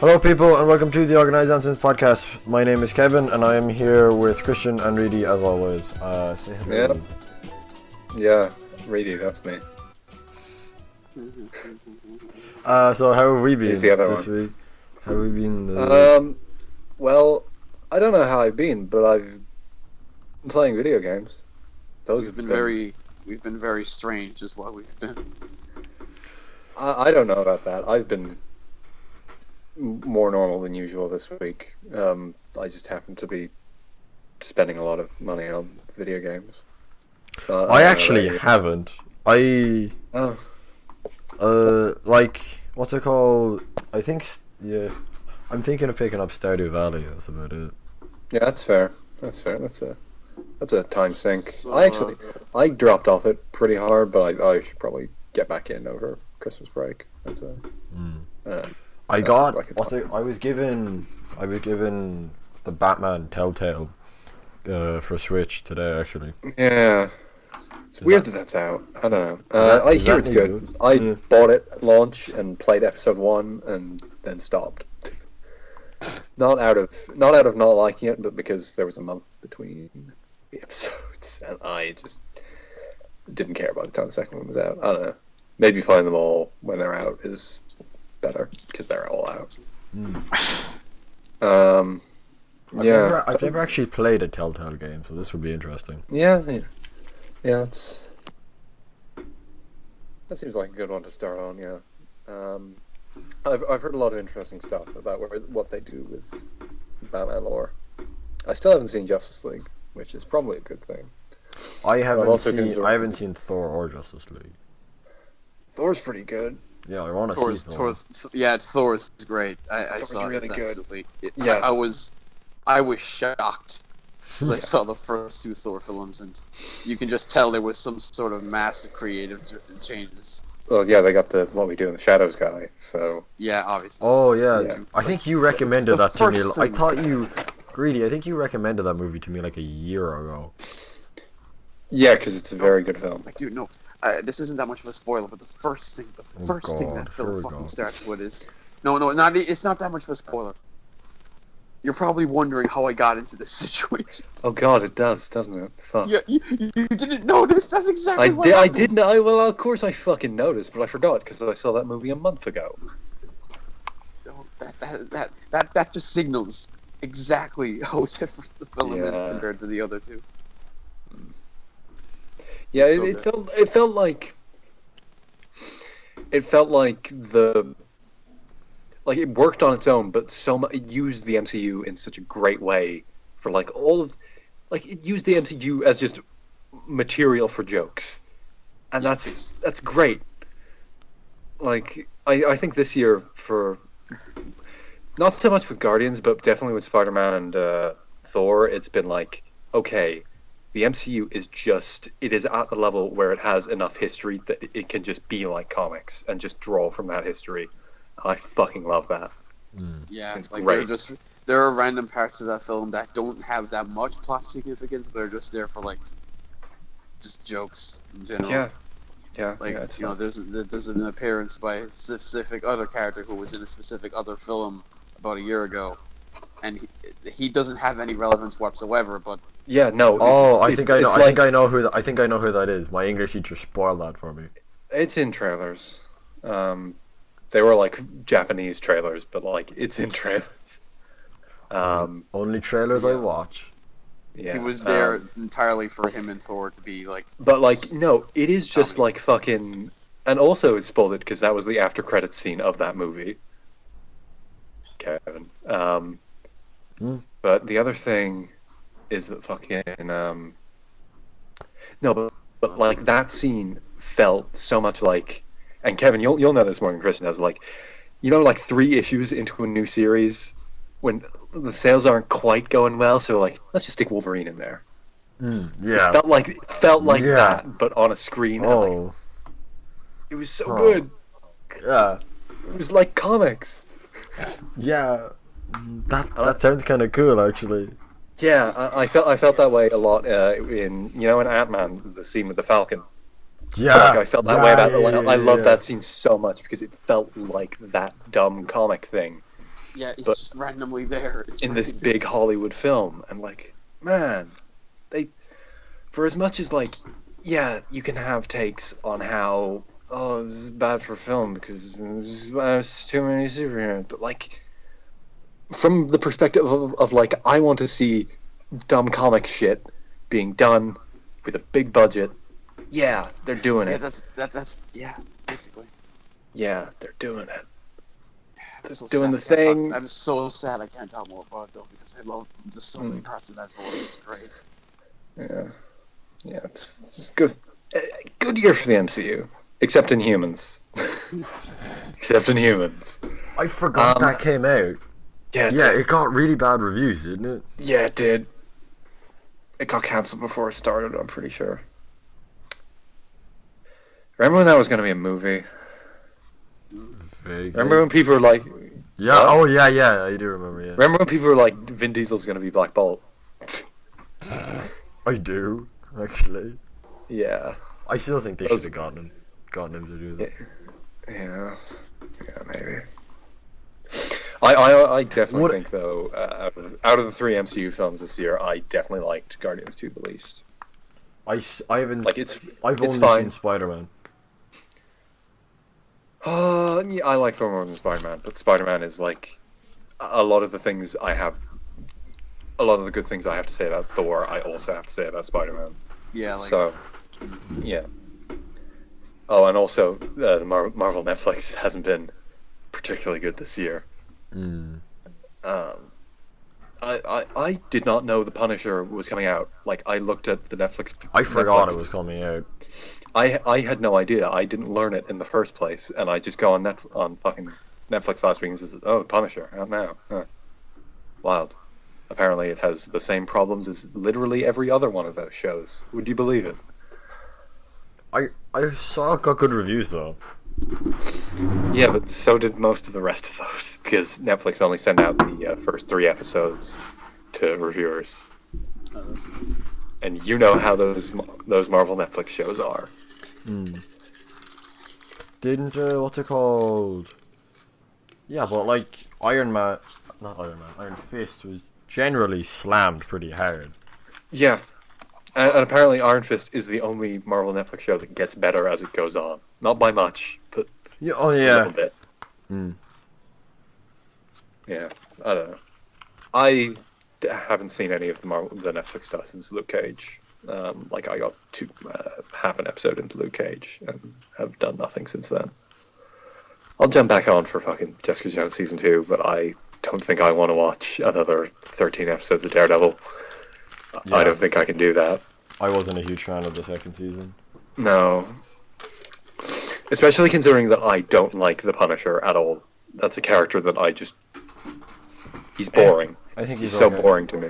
Hello people and welcome to the Organised Nonsense podcast. My name is Kevin and I am here with Christian and Reidy as always. Say hello. Yeah, Reidy, that's me. So how have we been He's the other this one. week? How have we been? Well, I don't know how I've been, but I've been playing video games. We've been very strange is what we've been. I don't know about that. I've been more normal than usual this week. I just happen to be spending a lot of money on video games. So I actually haven't. Oh. Like, what's it called? I think, yeah, I'm thinking of picking up Stardew Valley, that's about it. Yeah, that's fair. That's a time sink. So, I dropped off it pretty hard, but I should probably get back in over Christmas break. That's I was given the Batman Telltale for Switch today actually. Yeah. It's weird that that's out. I don't know. I hear it's good. good? I Yeah. bought it at launch and played episode 1 and then stopped. Not out of not liking it, but because there was a month between the episodes and I just didn't care by the time the second one was out. I don't know. Maybe playing them all when they're out is better because they're all out. I've never actually played a Telltale game, so this would be interesting. Yeah. That seems like a good one to start on. Yeah, I've heard a lot of interesting stuff about what they do with Batman lore. I still haven't seen Justice League, which is probably a good thing. I haven't also seen concerned- I haven't seen Thor or Justice League. Thor's pretty good. Yeah, I want to see Thor. Thor is great. I Thor's saw really it. good. Absolutely. Yeah. I was shocked as I saw the first 2 Thor films, and you can just tell there was some sort of massive creative changes. Well, yeah, they got the What We Do in the Shadows guy. So Yeah, obviously. Oh yeah, Yeah. I think you recommended The that to me. first I thing- thought you, Greedy. I think you recommended that movie to me like a year ago. yeah, because it's a very good film. Like, dude, no. This isn't that much of a spoiler, but the first thing God, that film here we fucking go. starts with is it's not that much of a spoiler. You're probably wondering how I got into this situation. Oh God, it does, doesn't it? Fuck. Yeah, you didn't notice. That's exactly I what did. I happened. didn't. Well, of course I fucking noticed, but I forgot because I saw that movie a month ago. Oh, that just signals exactly how different the film is Yeah. compared to the other 2. Yeah, So it felt like it worked on its own, but it used the MCU in such a great way for it used the MCU as just material for jokes, and that's great. Like I think this year for not so much with Guardians, but definitely with Spider-Man and Thor, it's been like, okay, the MCU is at the level where it has enough history that it can just be like comics and just draw from that history. I fucking love that. Yeah, It's like great. there are random parts of that film that don't have that much plot significance, but are just there for just jokes in general. Yeah. Like, it's you know, fun. there's an appearance by a specific other character who was in a specific other film about a year ago, and he doesn't have any relevance whatsoever. But Yeah, no. I think I know who that is. My English teacher spoiled that for me. It's in trailers. They were like Japanese trailers, but it's in trailers. Only trailers I Yeah. watch. Yeah. he was there entirely for him and Thor to be like. But no, it is just fucking. And also, it spoiled it because that was the after credits scene of that movie. Kevin. But the other thing is that fucking no, but that scene felt so much like, and Kevin, you'll know this more than Christian does. 3 issues into a new series, when the sales aren't quite going well, so let's just stick Wolverine in there. Yeah. It felt like Yeah. that, but on a screen. And, Oh. it was so Oh. good. Yeah. It was like comics. Yeah. That sounds kind of cool, actually. Yeah, I felt that way a lot in Ant-Man, the scene with the Falcon. Yeah, I felt that way about. I love yeah. that scene so much because it felt like that dumb comic thing, Yeah, he's But- just randomly there. It's in this great. big Hollywood film, and like, man, they, for as much as like, yeah, you can have takes on how, oh, this is bad for film because there's too many superheroes, but like, from the perspective of like, I want to see dumb comic shit being done with a big budget. Yeah, they're doing Yeah, it. that's basically. Yeah, they're doing it. That's so doing sad the I can't thing. talk- I'm so sad I can't talk more about it though because I love the so many parts of that movie. It's great. Yeah, yeah, it's good. Good year for the MCU, except in humans. Except in humans. I forgot that came out. Yeah, Yeah, it got really bad reviews, didn't it? Yeah, it did. It got cancelled before it started, I'm pretty sure. Remember when that was going to be a movie? Very good. Remember when people were like... Yeah, What? oh yeah, I do remember, yeah. Remember when people were like, Vin Diesel's going to be Black Bolt? I do, actually. Yeah. I still think they Those- should have gotten him to do that. Yeah. Yeah, maybe. I definitely What- think, though, out of the 3 MCU films this year, I definitely liked Guardians 2 the least. I haven't. Like, I've it's only fine. seen Spider-Man. Yeah, I like Thor more than Spider-Man, but Spider-Man is like a lot of the things I have, a lot of the good things I have to say about Thor, I also have to say about Spider-Man. Yeah, like So, yeah. Oh, and also the Marvel Netflix hasn't been particularly good this year. Mm. I did not know The Punisher was coming out. Like, I looked at the Netflix. I forgot Netflix. it was coming out. I had no idea. I didn't learn it in the first place, and I just go on fucking Netflix last week and says, "Oh, Punisher out now." Huh. Wild. Apparently, it has the same problems as literally every other one of those shows. Would you believe it? I saw it got good reviews though. Yeah, but so did most of the rest of those, because Netflix only sent out the first 3 episodes to reviewers, and you know how those Marvel Netflix shows are. Didn't what's it called? Yeah, but like Iron Fist was generally slammed pretty hard. Yeah, and apparently Iron Fist is the only Marvel Netflix show that gets better as it goes on. Not by much, but Yeah, oh a yeah. little bit. Mm. Yeah, I don't know. I haven't seen any of the Netflix stuff since Luke Cage. Like, I got half an episode into Luke Cage and have done nothing since then. I'll jump back on for fucking Jessica Jones season 2, but I don't think I want to watch another 13 episodes of Daredevil. Yeah. I don't think I can do that. I wasn't a huge fan of the second season. No. Especially considering that I don't like the Punisher at all. That's a character that I just... He's boring. I think He's he's so okay. boring to me.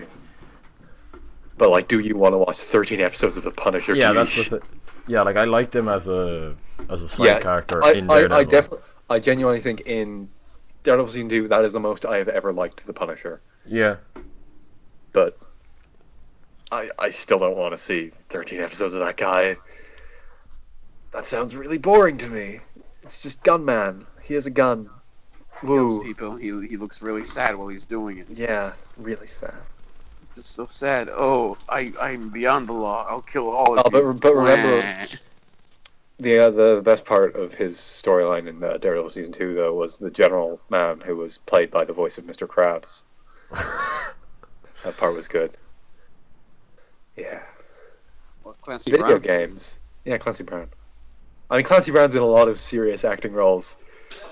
But, like, do you want to watch 13 episodes of the Punisher? Yeah, TV? that's the yeah, like I liked him as a side character in I Daredevil. I genuinely think in Daredevil season 2, that is the most I have ever liked the Punisher. Yeah. But I still don't want to see 13 episodes of that guy. That sounds really boring to me. It's just Gunman. He has a gun. kills Woo. people. He looks really sad while he's doing it. Yeah, really sad. Just so sad. Oh, I'm beyond the law. I'll kill all of Oh, you. but remember, Wah. the best part of his storyline in Daredevil season 2, though, was the general man who was played by the voice of Mr. Krabs. That part was good. Yeah. What, Clancy Video Brown? games. Yeah, Clancy Brown. I mean, Clancy Brown's in a lot of serious acting roles,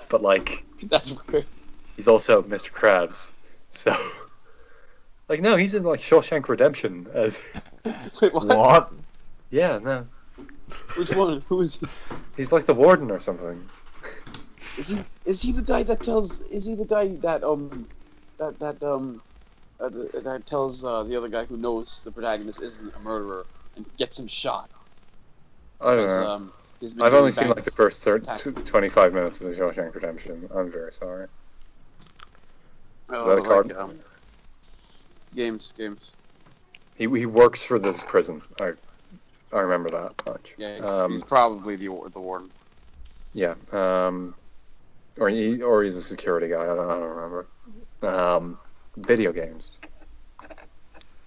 but, like, That's weird. he's also Mr. Krabs, so... Like, no, he's in, like, Shawshank Redemption as... Wait, what? What? Yeah, no. Which one? Who is he? He's like the warden or something. Is he the guy that tells? Is he the guy that that tells the other guy who knows the protagonist isn't a murderer and gets him shot? I don't Because, know. he's been I've doing only seen, bank like, the first attacks. 25 minutes of the Shawshank Redemption. I'm very sorry. Oh, that a card? like, games. He works for the prison. I remember that much. Yeah, he's probably the warden. Yeah. Or he's a security guy. I don't remember. Video games.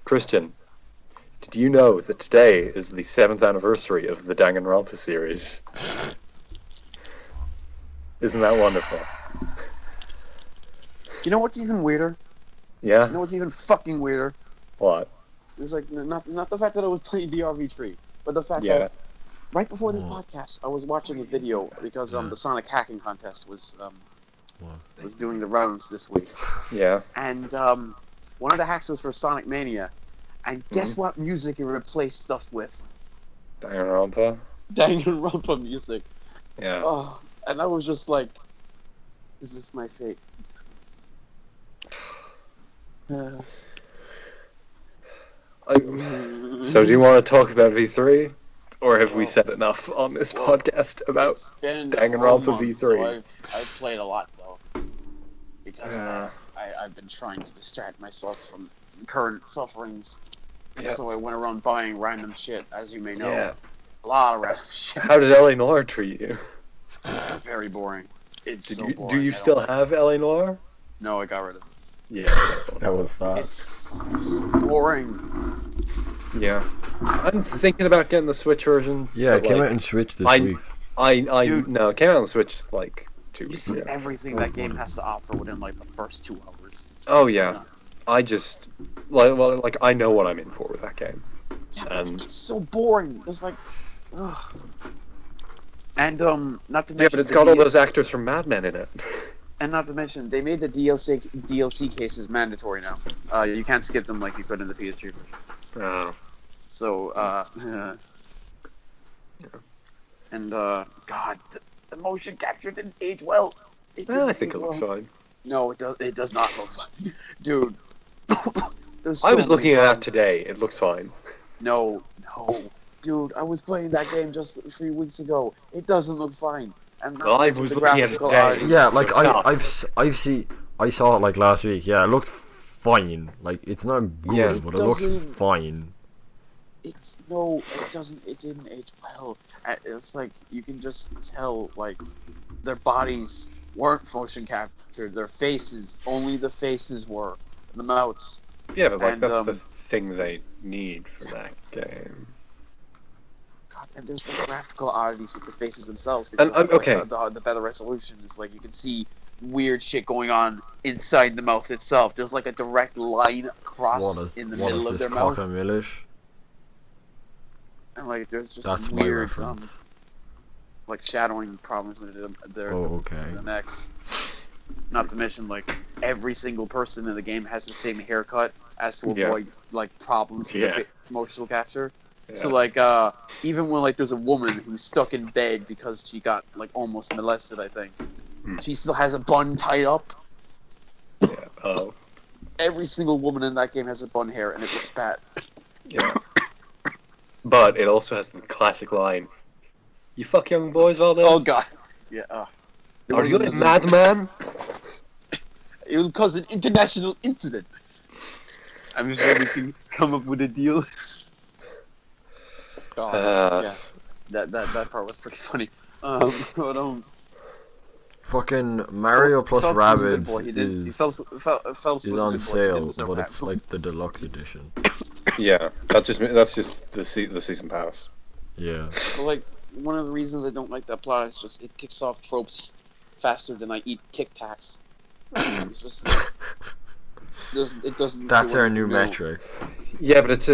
Christian, did you know that today is the 7th anniversary of the Danganronpa series? Isn't that wonderful? You know what's even weirder? Yeah? You know what's even fucking weirder? What? It's like not the fact that I was playing DRV3, but the fact Yeah. that right before this podcast, I was watching a video because the Sonic hacking contest was doing the rounds this week, Yeah. and one of the hacks was for Sonic Mania, and guess what music it replaced stuff with? Danganronpa? Danganronpa music. Yeah. Oh, and I was just like, is this my fate? So do you want to talk about V3? Or have we said enough on this podcast about Danganronpa V3? So I've played a lot, though. Because I've been trying to distract myself from current sufferings. Yeah. So I went around buying random shit, as you may know. Yeah. A lot of random shit. How did LA Noir treat you? It's very boring. It's so boring. Do you still have LA Noir? No, I got rid of it. Yeah. That was fast. It's boring. Yeah. I'm thinking about getting the Switch version. Yeah, it but, came like, out on Switch this week. Dude. No, it came out on the Switch like 2 You weeks see ago. everything that game has to offer within like the first 2 hours. Oh yeah, I just like I know what I'm in for with that game. Yeah, but And it's so boring. There's like, ugh. And not to mention. yeah, but it's got all those actors from Mad Men in it. And not to mention, they made the DLC cases mandatory now. You can't skip them like you could in the PS3 version. Oh. So, Yeah. And God, the motion capture didn't age well. It didn't I think age it looks well. fine. No, it does. It does not look fine, dude. There's I so was many looking at that problems. today. It looks fine. No, dude. I was playing that game just 3 weeks ago. It doesn't look fine. And Well, I was the looking at it graphical today. art- Yeah, So like tough. I saw it like last week. Yeah, it looked fine. Like it's not good, Yeah. but it looks doesn't- fine. It doesn't. It didn't age well. It's like you can just tell like their bodies weren't motion captured. Their faces, only the faces were. The mouths. Yeah, but like And, that's the thing they need for that game. God, and there's like graphical oddities with the faces themselves. And, Because of, okay. the better resolution is like you can see weird shit going on inside the mouth itself. There's like a direct line across in the middle of their mouth, Milish? and like there's just That's my weird reference. like shadowing problems in their Oh, okay. the necks. Not to mention, like every single person in the game has the same haircut, as to Yeah. avoid like problems with Yeah. the emotional capture. Yeah. So like, even when like there's a woman who's stuck in bed because she got like almost molested, I think, she still has a bun tied up. Yeah. Oh. Every single woman in that game has a bun hair, and it looks bad. Yeah. But it also has the classic line, "You fuck young boys, Valdez." Oh god, yeah. Are you a madman? It will cause an international incident. I'm sure we can come up with a deal. God, yeah, that part was pretty funny. But Fucking Mario plus Phelps was a good Rabbids boy. is Phelps was on a good boy. He sale, didn't deserve but that. it's like the deluxe edition. Yeah, that's just the season pass. Yeah. But, like, one of the reasons I don't like that plot is just it ticks off tropes faster than I eat Tic Tacs. It's just it doesn't. That's do our anything new metric. Yeah, but it's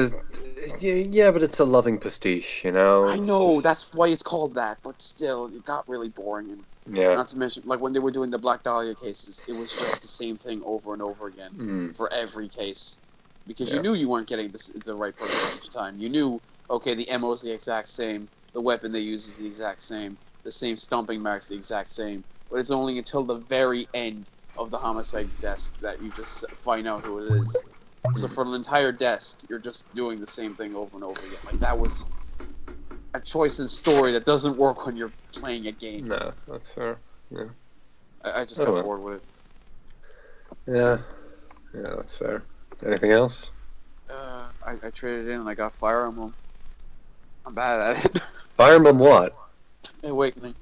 a loving pastiche, you know. I know that's why it's called that, but still, it got really boring. And Yeah. not to mention, like when they were doing the Black Dahlia cases, it was just the same thing over and over again for every case, because you knew you weren't getting the right person each time. You knew, okay, the MO is the exact same, the weapon they use is the exact same, the same stomping marks the exact same, but it's only until the very end of the homicide desk that you just find out who it is. So for an entire desk, you're just doing the same thing over and over again. Like that was a choice in story that doesn't work when you're playing a game. No, that's fair. Yeah. I just Oh, got well. bored with it. Yeah. Yeah, that's fair. Anything else? I traded in and I got Fire Emblem. I'm bad at it. Fire Emblem what? Awakening.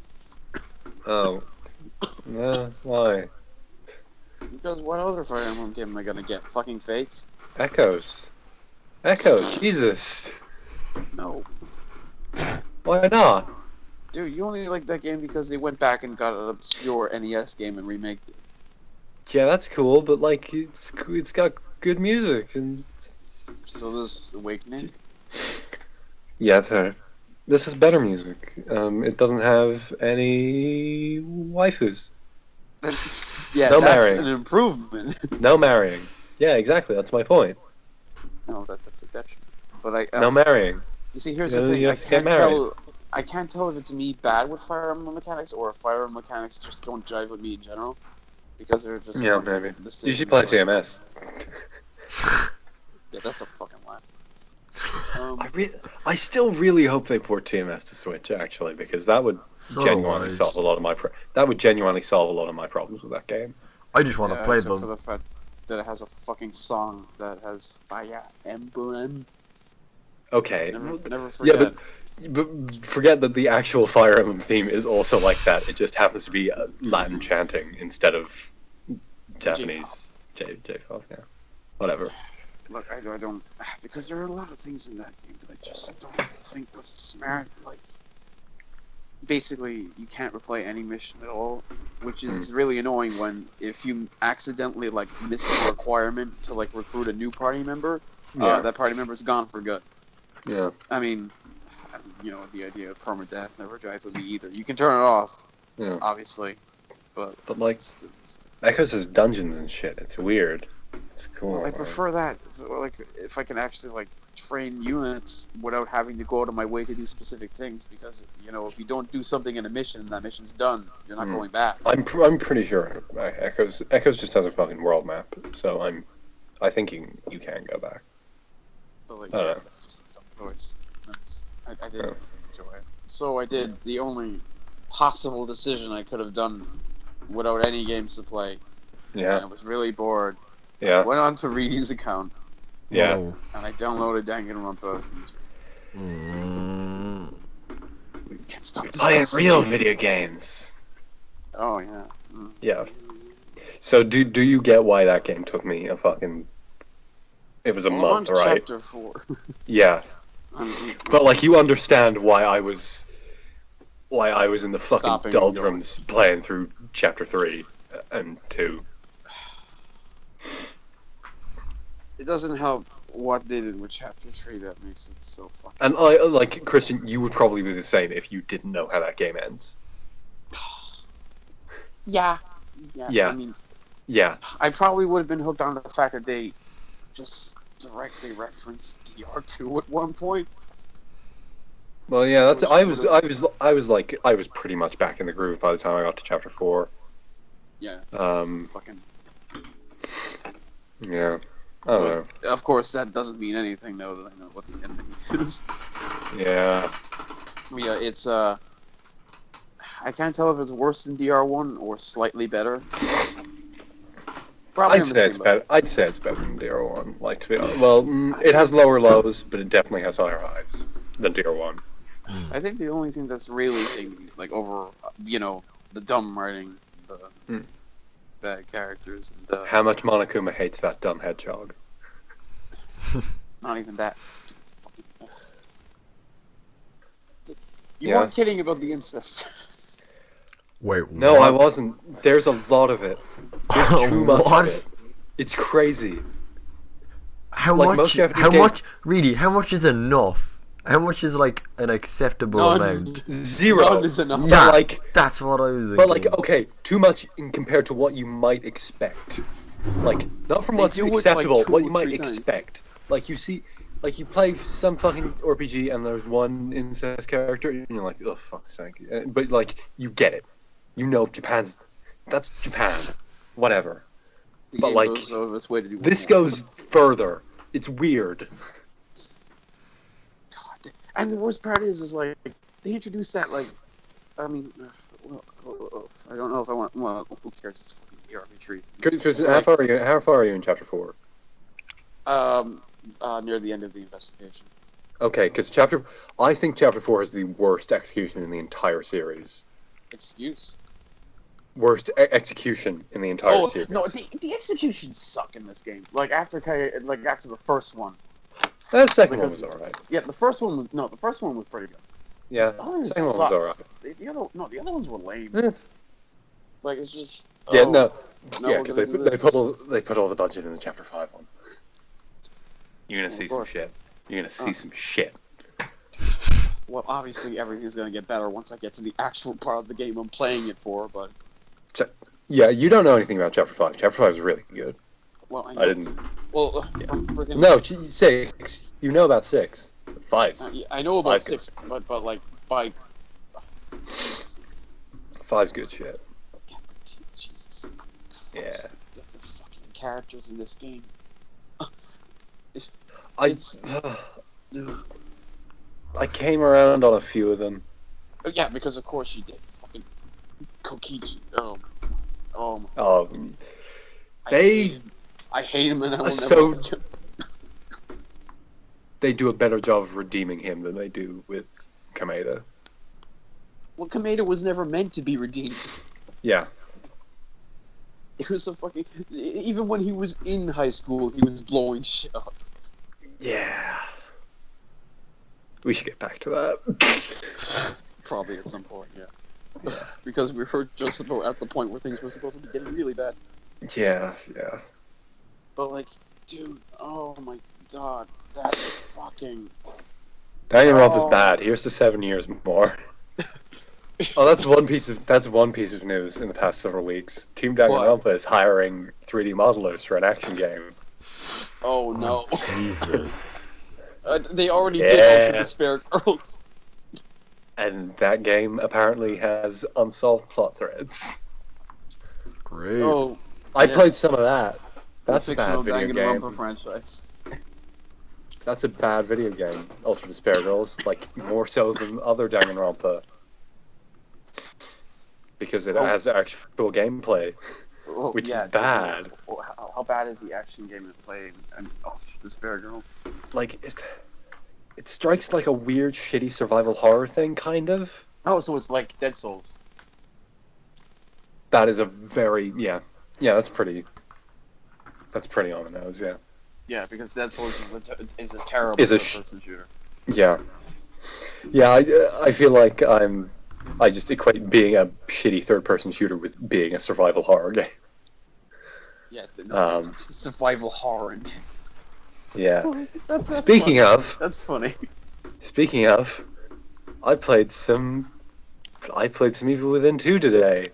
Oh. Yeah, why? Because what other Fire Emblem game am I gonna get? Fucking Fates? Echoes, Jesus, No. why not? Dude, you only like that game because they went back and got an obscure NES game and remade it. Yeah, that's cool, but like it's got good music and. So this Awakening? Yeah, fair. This is better music. It doesn't have any waifus. Yeah, No that's marrying. an improvement. No marrying. Yeah, exactly. That's my point. No, that's a detriment. But No marrying. you see, here's You the thing. have to get married. I can't tell if it's me bad with Fire Emblem mechanics or if Fire Emblem mechanics just don't jive with me in general. Because they're just... Yeah, maybe. You should play TMS. Yeah, that's a fucking laugh. I still really hope they port TMS to Switch, actually, because that would genuinely solve a lot of my problems with that game. I just want to play except for them. the fact that it has a fucking song that has Fire Emblem. Okay. Never forget. Yeah, but forget that the actual Fire Emblem theme is also like that. It just happens to be Latin chanting instead of Japanese J-pop. Yeah, whatever. Look, I don't, because there are a lot of things in that game that I just don't think was smart. Like, basically, you can't replay any mission at all, which is really annoying when if you accidentally like miss the requirement to like recruit a new party member, that party member is gone for good. Yeah. I mean, you know, the idea of permadeath never jives with me either. You can turn it off, obviously, but like, Echoes has dungeons and shit. It's weird. It's cool. Well, I prefer that. So, like, if I can actually like train units without having to go out of my way to do specific things, because you know, if you don't do something in a mission and that mission's done, you're not going back. I'm pretty sure Echoes just has a fucking world map, so I think you can go back. But like, I don't know. that's just a dumb choice. I didn't enjoy it. So I did the only possible decision I could have done without any games to play. Yeah. And I was really bored. Yeah. I went on to Reidy's account. Yeah. Oh. And I downloaded Danganronpa. Can't stop Playing discussing real it. video games. Oh yeah. Yeah. So do you get why that game took me a fucking? It was a Well, month, I'm on right? Chapter 4. Yeah. But like, you understand why I was in the fucking Stopping doldrums playing through Chapter 3 and 2. It doesn't help what they did with Chapter 3 that makes it so fucking... And like, Christian, you would probably be the same if you didn't know how that game ends. Yeah. Yeah. I mean, Yeah. I probably would have been hooked on the fact that they just directly referenced DR2 at one point. Well, yeah, I was pretty much back in the groove by the time I got to Chapter 4. Yeah. Fucking. Yeah. I don't know. Of course, that doesn't mean anything, though, that I know what the ending is. Yeah. Yeah, it's, I can't tell if it's worse than DR1 or slightly better. Probably I'd say it's better. I'd say it's better than DR1. Like, to be honest. Well, it has lower lows, but it definitely has higher highs than DR1. I think the only thing that's really like over, you know, the dumb writing, the bad characters, and the How much Monokuma hates that dumb hedgehog. not even that. You Yeah. weren't kidding about the incest. Wait, No, what? I wasn't. There's a lot of it. There's too much What? of it. It's crazy. How Like, most much? Japanese How games- much? Really? How much is enough? How much is like an acceptable None. amount? Zero. None is enough. Yeah, like- that's what I was thinking. But like, okay, too much in compared to what you might expect. Like, not from They what's do it, like, acceptable, 2 what you or might 3 times. expect. Like, you see, like, you play some fucking RPG and there's one incest character and you're like, oh, fuck's sake. But like, you get it. You know that's Japan. Whatever. The But, game like, goes out of its way to do This one more. goes further. It's weird. God. And the worst part is like they introduced that like, I mean, well, I don't know if I want. Well, who cares? It's fucking DRB3. Kristen, how far are you in Chapter 4? Near the end of the investigation. Okay, because I think Chapter 4 is the worst execution in the entire series. Excuse. execution in the entire series. No, the executions suck in this game. Like after the first one. The second one was alright. Yeah, the first one was pretty good. Yeah, the second one was alright. The other ones were lame. Like it's just because they put all the budget in the Chapter 5 one. You're gonna see some shit. You're gonna see some shit. Well, obviously everything's gonna get better once I get to the actual part of the game I'm playing it for, but... Yeah, you don't know anything about Chapter 5. Chapter 5 is really good. Well, I didn't... Well, from freaking... No, 6. You know about 6. 5. I know about 6, but like, by... 5's good shit. Yeah, but Jesus Christ, Yeah. The fucking characters in this game... I came around on a few of them. Yeah, because of course you did. Fucking Kokichi. Oh. I hate him, and I will never. They do a better job of redeeming him than they do with Kameda. Well, Kameda was never meant to be redeemed. Yeah. It was a fucking. Even when he was in high school, he was blowing shit up. Yeah. We should get back to that. Probably at some point, yeah. Because we were just about at the point where things were supposed to be getting really bad. Yeah. But like, dude, oh my god, that fucking... Danganronpa's bad. Here's to 7 years more. That's one piece of news in the past several weeks. Team Danganronpa is hiring 3D modelers for an action game. Oh no. Jesus. They already did Ultra Despair Girls. And that game apparently has unsolved plot threads. Great. Oh, I played some of that. That's a fictional bad video game. Danganronpa franchise. That's a bad video game, Ultra Despair Girls. Like, more so than other Danganronpa. Because it has actual gameplay, which is bad. How bad is the action game to play and Ultra Despair Girls? Like, it strikes like a weird, shitty survival horror thing, kind of. Oh, so it's like Dead Souls. That is a very... Yeah, that's pretty on the nose, yeah. Yeah, because Dead Souls is a terrible third-person shooter. Yeah. Yeah, I feel like I just equate being a shitty third-person shooter with being a survival horror game. Yeah, survival horror. Yeah. That's Speaking funny. of... That's funny. Speaking of, I played some Evil Within 2 today.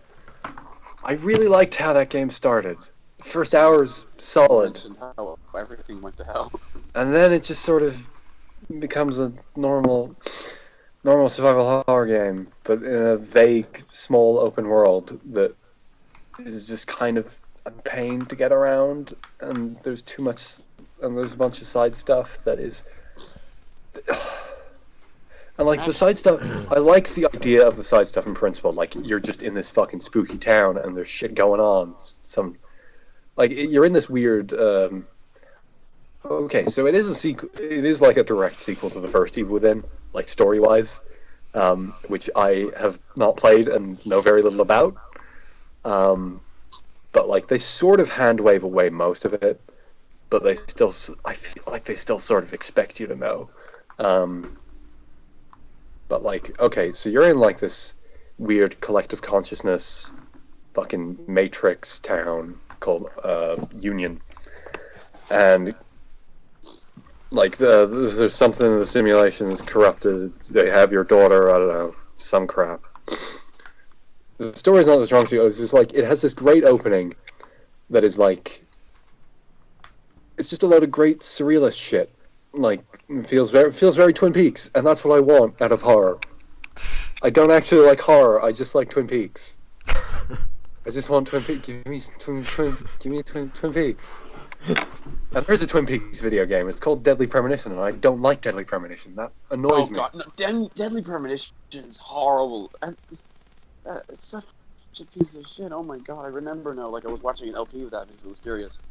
I really liked how that game started. The first hour's solid. How everything went to hell. And then it just sort of becomes a normal survival horror game, but in a vague, small open world that is just kind of a pain to get around, and there's too much, and there's a bunch of side stuff that is... And like the side stuff, I like the idea of the side stuff in principle. Like, you're just in this fucking spooky town and there's shit going on. You're in this weird. Okay, so it is a sequel. It is like a direct sequel to the first Evil Within, like story-wise, which I have not played and know very little about. But like they sort of hand wave away most of it, but I feel like they still sort of expect you to know. But like, okay, so you're in like this weird collective consciousness fucking Matrix town called Union, and like there's something in the simulation that's corrupted. They have your daughter, I don't know, some crap. The story's not the strong suit. It's just like, it has this great opening that is like, it's just a load of great surrealist shit. Like, it feels very Twin Peaks, and that's what I want out of horror. I don't actually like horror. I just like Twin Peaks. I just want Twin Peaks. Give me Twin Peaks. And there's a Twin Peaks video game. It's called Deadly Premonition, and I don't like Deadly Premonition. That annoys me. Oh god, no, Deadly Premonition is horrible. It's such a piece of shit. Oh my god, I remember now. Like, I was watching an LP of that because it was curious,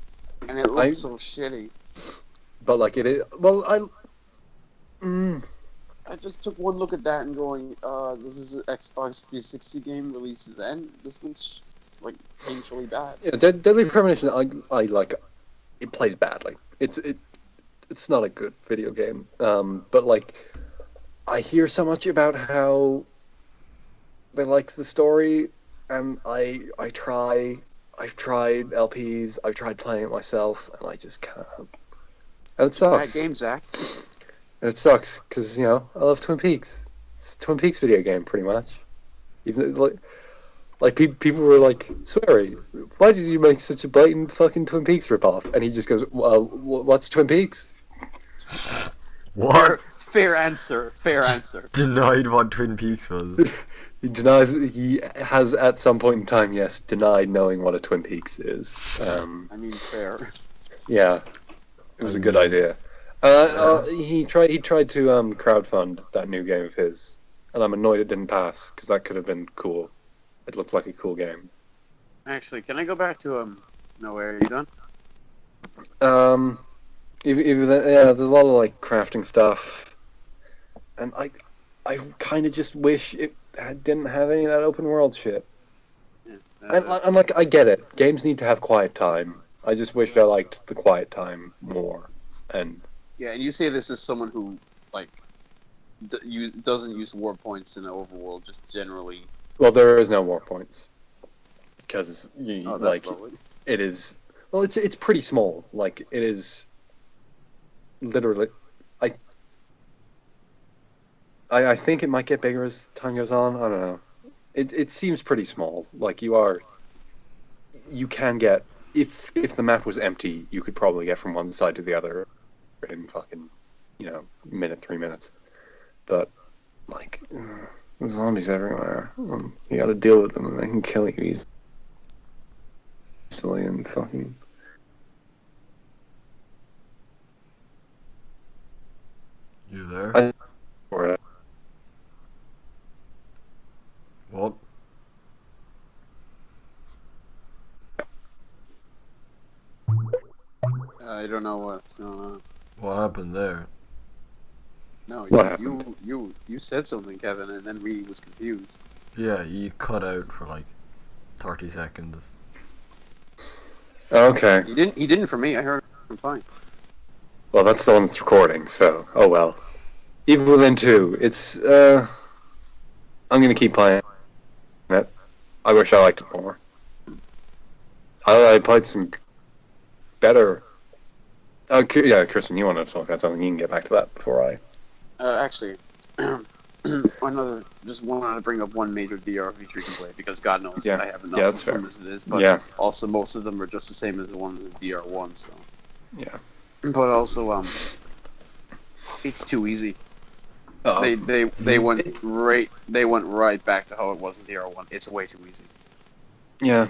and it looked so shitty. But like it is. Well, I just took one look at that and going, this is an Xbox 360 game released then. This looks like painfully bad. Yeah, Deadly Premonition, I like. It plays badly. It's not a good video game. But like, I hear so much about how they like the story, and I've tried LPs, I've tried playing it myself, and I just can't. And it sucks. Bad game, Zach. And it sucks because I love Twin Peaks. It's a Twin Peaks video game, pretty much. Even like people were like, "Swery, why did you make such a blatant fucking Twin Peaks ripoff?" And he just goes, "Well, what's Twin Peaks?" What? Fair answer. Fair answer. Denied what Twin Peaks was. He has at some point in time, yes, denied knowing what a Twin Peaks is. I mean, fair. Yeah, it was a good idea. He tried to crowdfund that new game of his, and I'm annoyed it didn't pass because that could have been cool. It looked like a cool game. Actually, can I go back to No, where are you done? There's a lot of like crafting stuff, and I kind of just wish it didn't have any of that open world shit. Yeah, And like, I get it. Games need to have quiet time. I just wish I liked the quiet time more. And yeah, and you say this as someone who like doesn't use war points in the overworld, just generally. well, there is no war points because That's like lovely. it is. Well, it's pretty small. Like it is. Literally, I think it might get bigger as time goes on. I don't know. It seems pretty small. Like you can get if the map was empty, you could probably get from one side to the other in fucking 3 minutes. But like there's zombies everywhere. You got to deal with them, and they can kill you easily and fucking. You there? What? I don't know what's going on. What happened there? No, What happened? you said something, Kevin, and then Reidy was confused. Yeah, you cut out for like 30 seconds. Okay. He didn't for me. I heard him fine. Well, that's the one that's recording, so oh well. Evil Within 2, it's I'm gonna keep playing it. I wish I liked it more. I played some better. Oh, yeah, Kristen, you want to talk about something? You can get back to that before I. Actually, just wanted to bring up one major DR feature you can play because God knows Yeah. I have enough Yeah, that's of them fair. as it is, but Yeah. also most of them are just the same as the one in the DR1. So, Yeah. but also it's too easy. Oh. They went right back to how it was in DR1. It's way too easy. Yeah.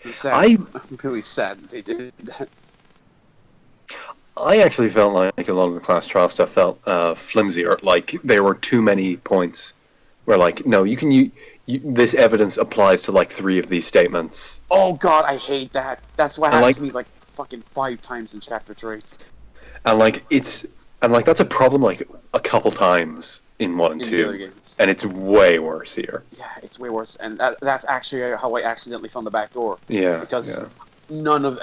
I'm sad. I'm really sad that they did that. I actually felt like a lot of the class trial stuff felt flimsy, or like there were too many points where, like, no, you can this evidence applies to like 3 of these statements. Oh God, I hate that. That's what And, happened like- to me like fucking 5 times in Chapter 3. And like that's a problem like a couple times in 1 and In the other 2, games. and it's way worse here. Yeah, it's way worse, and that's actually how I accidentally found the back door. Yeah. Because yeah.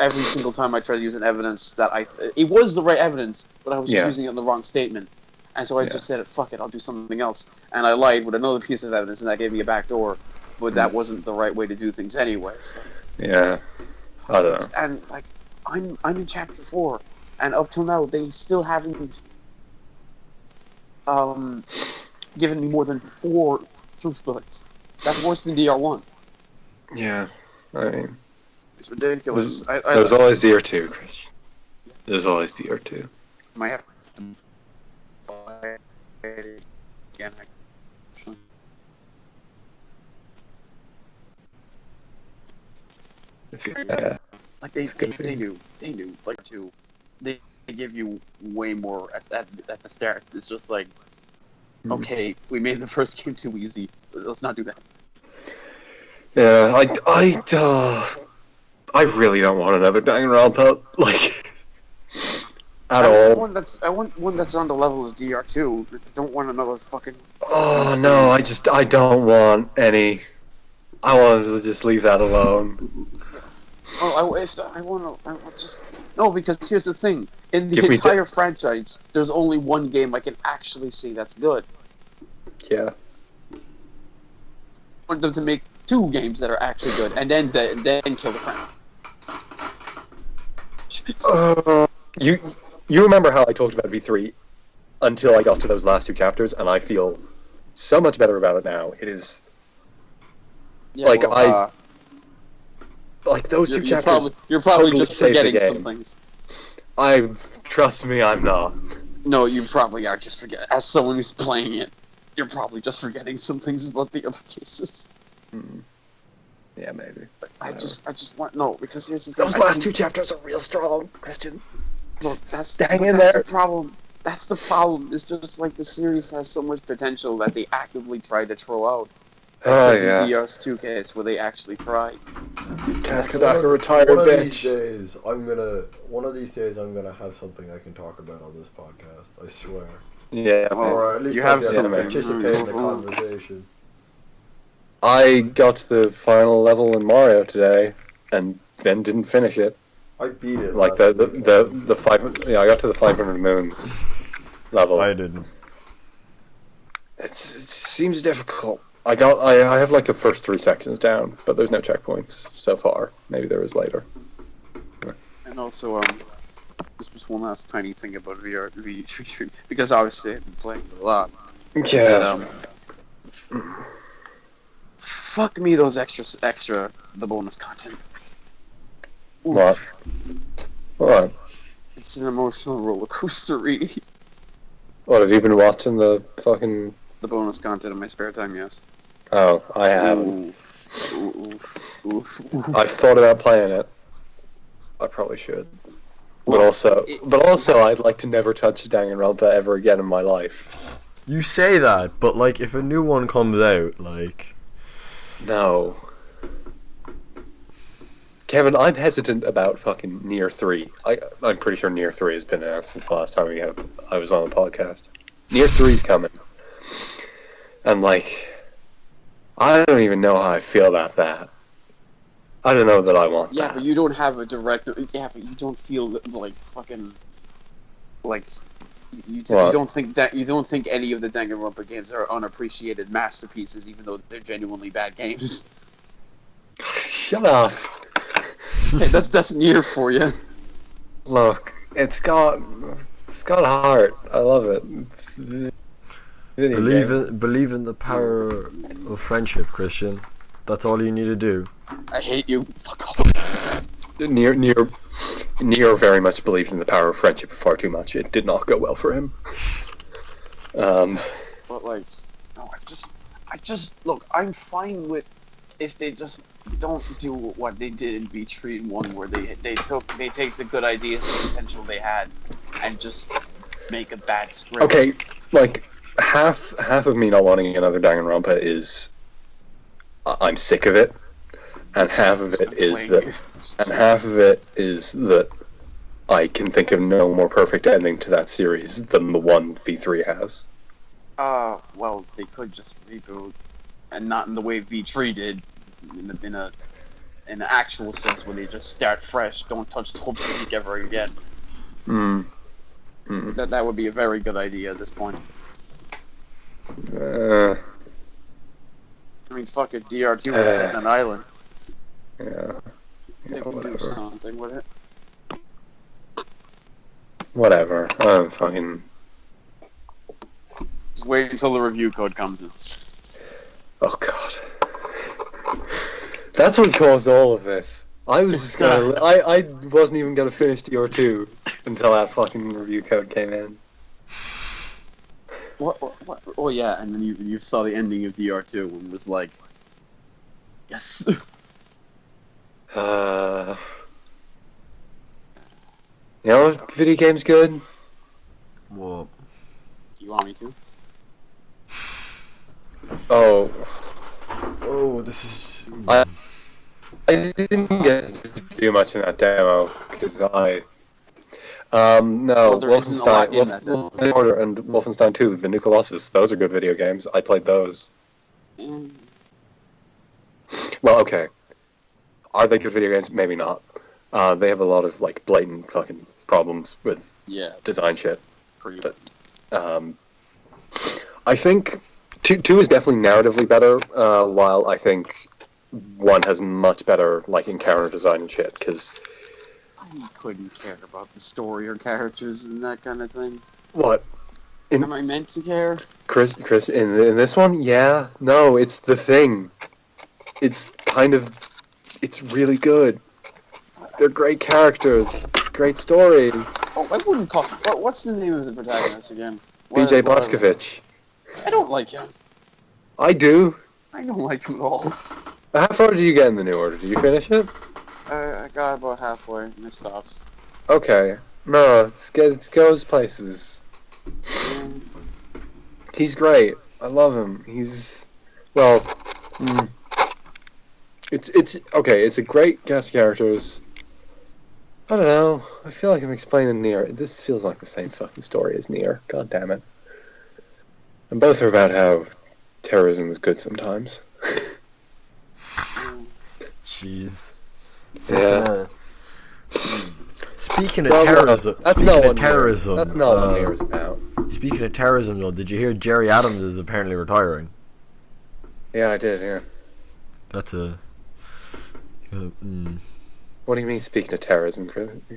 every single time I tried to use an evidence that it was the right evidence, but I was just Yeah. using it in the wrong statement. And so I Yeah. just said, fuck it, I'll do something else. And I lied with another piece of evidence, and that gave me a back door, but that wasn't the right way to do things anyway. So. Yeah. I don't know. And, like, I'm in Chapter 4, and up till now, they still haven't given me more than 4 truth bullets. That's worse than DR1. Yeah. I mean, It's ridiculous. there's always DR2, Christian. There's always DR2. might have to buy it again. Actually. Yeah. Like they good. knew like they give you way more at the start. It's just like, okay, we made the first game too easy. Let's not do that. Yeah, I really don't want another Danganronpa, like, at all. I want one that's on the level of DR2. I don't want another fucking. Oh no, I don't want any. I wanted to just leave that alone. Oh, I want to just no, because here's the thing: in the Give me entire franchise, there's only one game I can actually say that's good. Yeah. I want them to make 2 games that are actually good, and then kill the franchise. You remember how I talked about V3 until I got to those last 2 chapters, and I feel so much better about it now. It is Yeah, like well, like those 2 you're chapters. you're probably totally just saved the forgetting game. some things. Trust me, I'm not. No, you probably are just forgetting. As someone who's playing it, you're probably just forgetting some things about the other cases. Yeah, maybe. I just want because here's the thing. Those last 2 chapters are real strong, Christian. Look, that's Hang in that's there. the problem. That's the problem. It's just like the series has so much potential that they actively try to throw out. Oh Except yeah. in DS2 case where they actually tried. That's because I'm a retired One of bitch. these days, I'm gonna have something I can talk about on this podcast. I swear. Yeah. Or at least you I'll have be able to something. participate in the conversation. I got to the final level in Mario today, and then didn't finish it. I beat it. Like last week. the 500. Yeah, I got to the 500 moons level. I didn't. It seems difficult. I have like the first 3 sections down, but there's no checkpoints so far. Maybe there is later. And also, this was one last tiny thing about VR because obviously I've been playing it a lot. Yeah. And, fuck me, those extra the bonus content. Oof. What? What? It's an emotional roller coaster, really. What, have you been watching the fucking... The bonus content in my spare time, yes. Oh, I haven't. Oof. I've thought about playing it. I probably should. But also, I'd like to never touch Danganronpa ever again in my life. You say that, but like, if a new one comes out, like... No. Kevin, I'm hesitant about fucking Nier 3. I'm pretty sure Nier 3 has been announced since the last time I was on the podcast. Nier 3's coming. And like... I don't even know how I feel about that. I don't know that I want that. Yeah, but you don't have a direct... Yeah, but you don't feel like fucking... Like... You don't think any of the Danganronpa games are unappreciated masterpieces, even though they're genuinely bad games. Shut up. Hey, that's Nier for you. Look, it's got heart. I love it. Believe in the power of friendship, Christian. That's all you need to do. I hate you. Fuck off. Nier very much believed in the power of friendship far too much. It did not go well for him. But like, no, I just look. I'm fine with if they just don't do what they did in V3 1, where they take the good ideas and potential they had, and just make a bad script. Okay, like half of me not wanting another Danganronpa is I'm sick of it, and half of it is that I can think of no more perfect ending to that series than the one V3 has. Well, they could just reboot, and not in the way V3 did, in an actual sense where they just start fresh, don't touch Toby's ever again. That would be a very good idea at this point. I mean, fuck it, DR2 was set on an island. Yeah. They would do something with it. Whatever. I'm fucking... Just wait until the review code comes in. Oh god. That's what caused all of this. I was just gonna... I wasn't even gonna finish DR2 until that fucking review code came in. What? Oh yeah, and then you saw the ending of DR2 and was like... Yes. You know, video games good. What? Do you want me to? Oh, this is... I didn't get to do much in that demo because no, Well, there isn't a lot in that demo. Wolfenstein Order and Wolfenstein 2, the New Colossus, those are good video games. I played those. Well, okay. Are they good video games? Maybe not. They have a lot of like blatant fucking problems with design shit. Pretty but, I think two is definitely narratively better, while I think 1 has much better like encounter design and shit. Because I couldn't care about the story or characters and that kind of thing. what? Am I meant to care? Chris, in this one, yeah, no, it's the thing. It's really good. They're great characters. It's great stories. Oh, I wouldn't call. What's the name of the protagonist again? BJ Blazkowicz. I don't like him. I do. I don't like him at all. How far did you get in the New Order? Did you finish it? I got about halfway and it stops. Okay. No, it goes places. He's great. I love him. He's it's okay. It's a great cast of characters. I don't know. I feel like I'm explaining Nier. This feels like the same fucking story as Nier. God damn it. And both are about how terrorism is good sometimes. Jeez. Yeah. Speaking of terrorism, that's not what Nier is about. Speaking of terrorism, though, did you hear Jerry Adams is apparently retiring? Yeah, I did. Yeah. That's a. What do you mean, speaking of terrorism,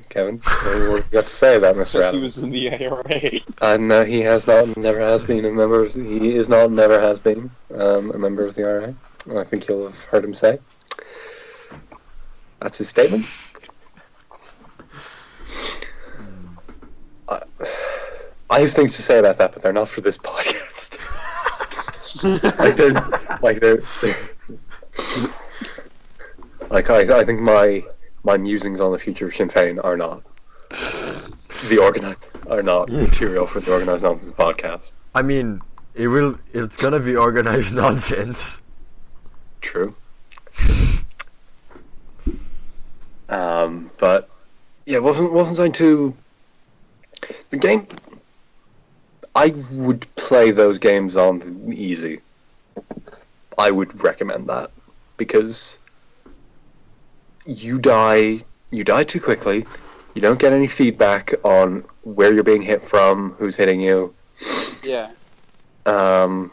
Kevin? What do you got to say about Mr. Adams? He was in the IRA. And he has not, never has been a member. He is not, never has been a member of the IRA. I think you'll have heard him say. That's his statement. I have things to say about that, but they're not for this podcast. I think my musings on the future of Sinn Féin are not material for the Organised Nonsense podcast. I mean, it's gonna be Organised Nonsense. True. But yeah, Wolfenstein 2. The game, I would play those games on easy. I would recommend that because you die too quickly. You don't get any feedback on where you're being hit from, who's hitting you. Yeah. And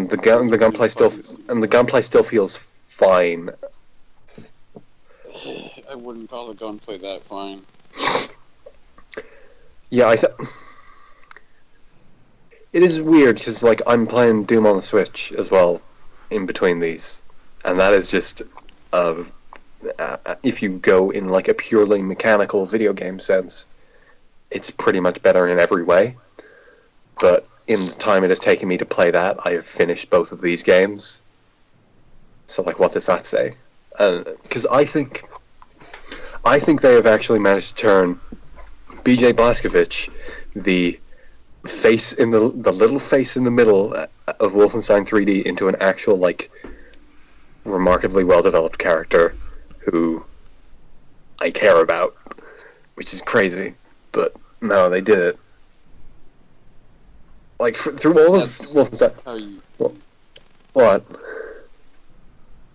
the gunplay still feels fine. I wouldn't call the gunplay that fine. Yeah, it is weird because like I'm playing Doom on the Switch as well in between these, and that is just if you go in like a purely mechanical video game sense, it's pretty much better in every way. But in the time it has taken me to play that, I have finished both of these games. So like, what does that say? Because I think they have actually managed to turn BJ Blazkowicz, the face in the little face in the middle of Wolfenstein 3D, into an actual like remarkably well developed character who I care about, which is crazy. But no, they did it. Like through all of Wolfenstein. What?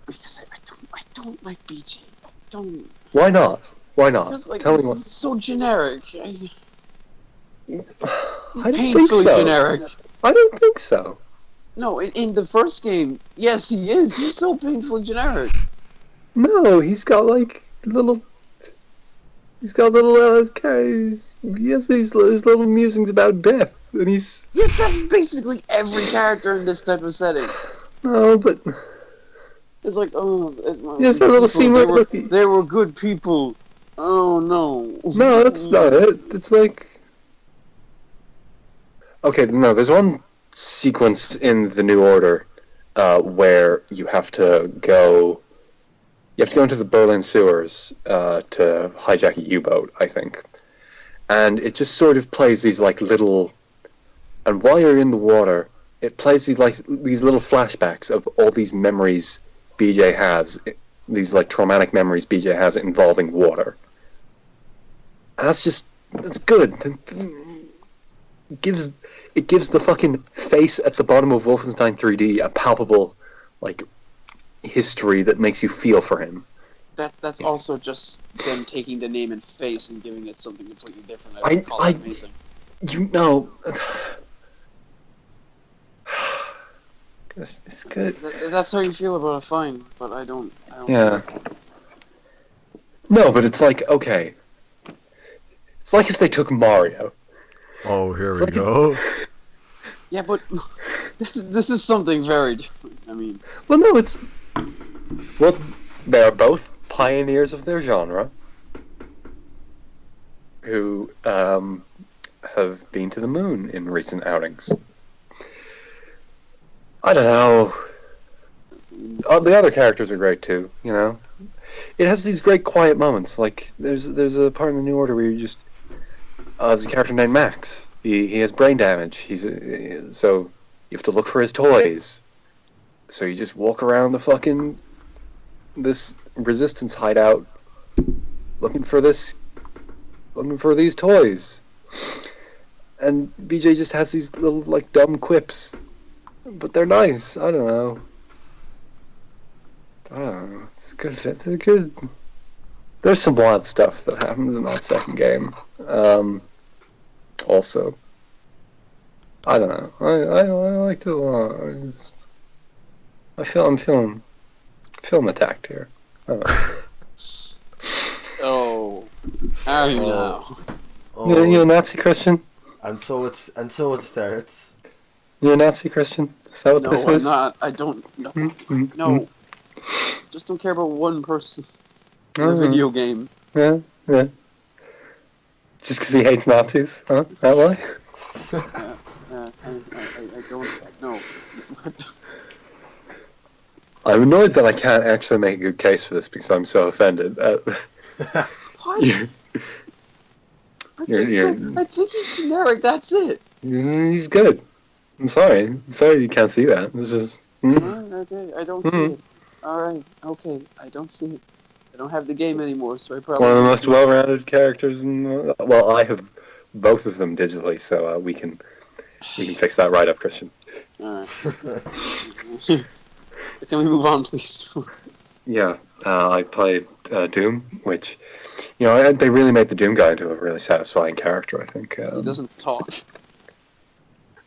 Because I don't like BJ. I don't. Why not? Why not? Because, like, Tell me what. It's so generic. I don't Painfully think so. generic. I don't think so. No, in the first game, yes, he is. He's so painfully generic. No, he's got like little. He's got little. Yes, his little musings about death, and he's. Yeah, that's basically every character in this type of setting. No, but. It's like, oh. Yes, that little scene where they were good people. Oh no. No, that's not it. It's like. Okay, no, there's one sequence in the New Order where you have to go. You have to go into the Berlin sewers to hijack a U-boat, I think. And it just sort of plays these like little. And while you're in the water, it plays these little flashbacks of all these memories BJ has, these like traumatic memories BJ has involving water. And that's good. It gives the fucking face at the bottom of Wolfenstein 3D a palpable, like, history that makes you feel for him. That's also just them taking the name and face and giving it something completely different. I would call it amazing. You know, it's good. That's how you feel about it, fine, but I don't. Yeah. No, but it's like, okay. It's like if they took Mario. Oh, here we go. Yeah, but this is something very different. I mean... Well, no, it's... Well, they are both pioneers of their genre who have been to the moon in recent outings. I don't know. The other characters are great, too, you know? It has these great quiet moments. Like, there's a part in the New Order where you just... there's a character named Max. He has brain damage. So you have to look for his toys. So you just walk around this resistance hideout looking for these toys. And BJ just has these little like dumb quips, but they're nice. I don't know. It's good. They're good. There's some wild stuff that happens in that second game. Also, I don't know. I liked it a lot. I'm feeling attacked here. Oh, how do you know? Oh. You a Nazi Christian? And so it starts. You a Nazi Christian? Is that what this is? No, I'm not. I don't. No. No. Just don't care about one person in a video game. Yeah. Just because he hates Nazis, huh? That why? I don't know. I'm annoyed that I can't actually make a good case for this because I'm so offended. What? I think he's generic, that's it. He's good. I'm sorry. You can't see that. It's just... Alright, okay, I don't see it. Alright, okay, I don't see it. I don't have the game anymore, so I probably... One of the most well-rounded characters in... Well, I have both of them digitally, so we can fix that right up, Christian. Alright. Can we move on, please? Yeah, I played Doom, which... You know, they really made the Doom guy into a really satisfying character, I think. He doesn't talk.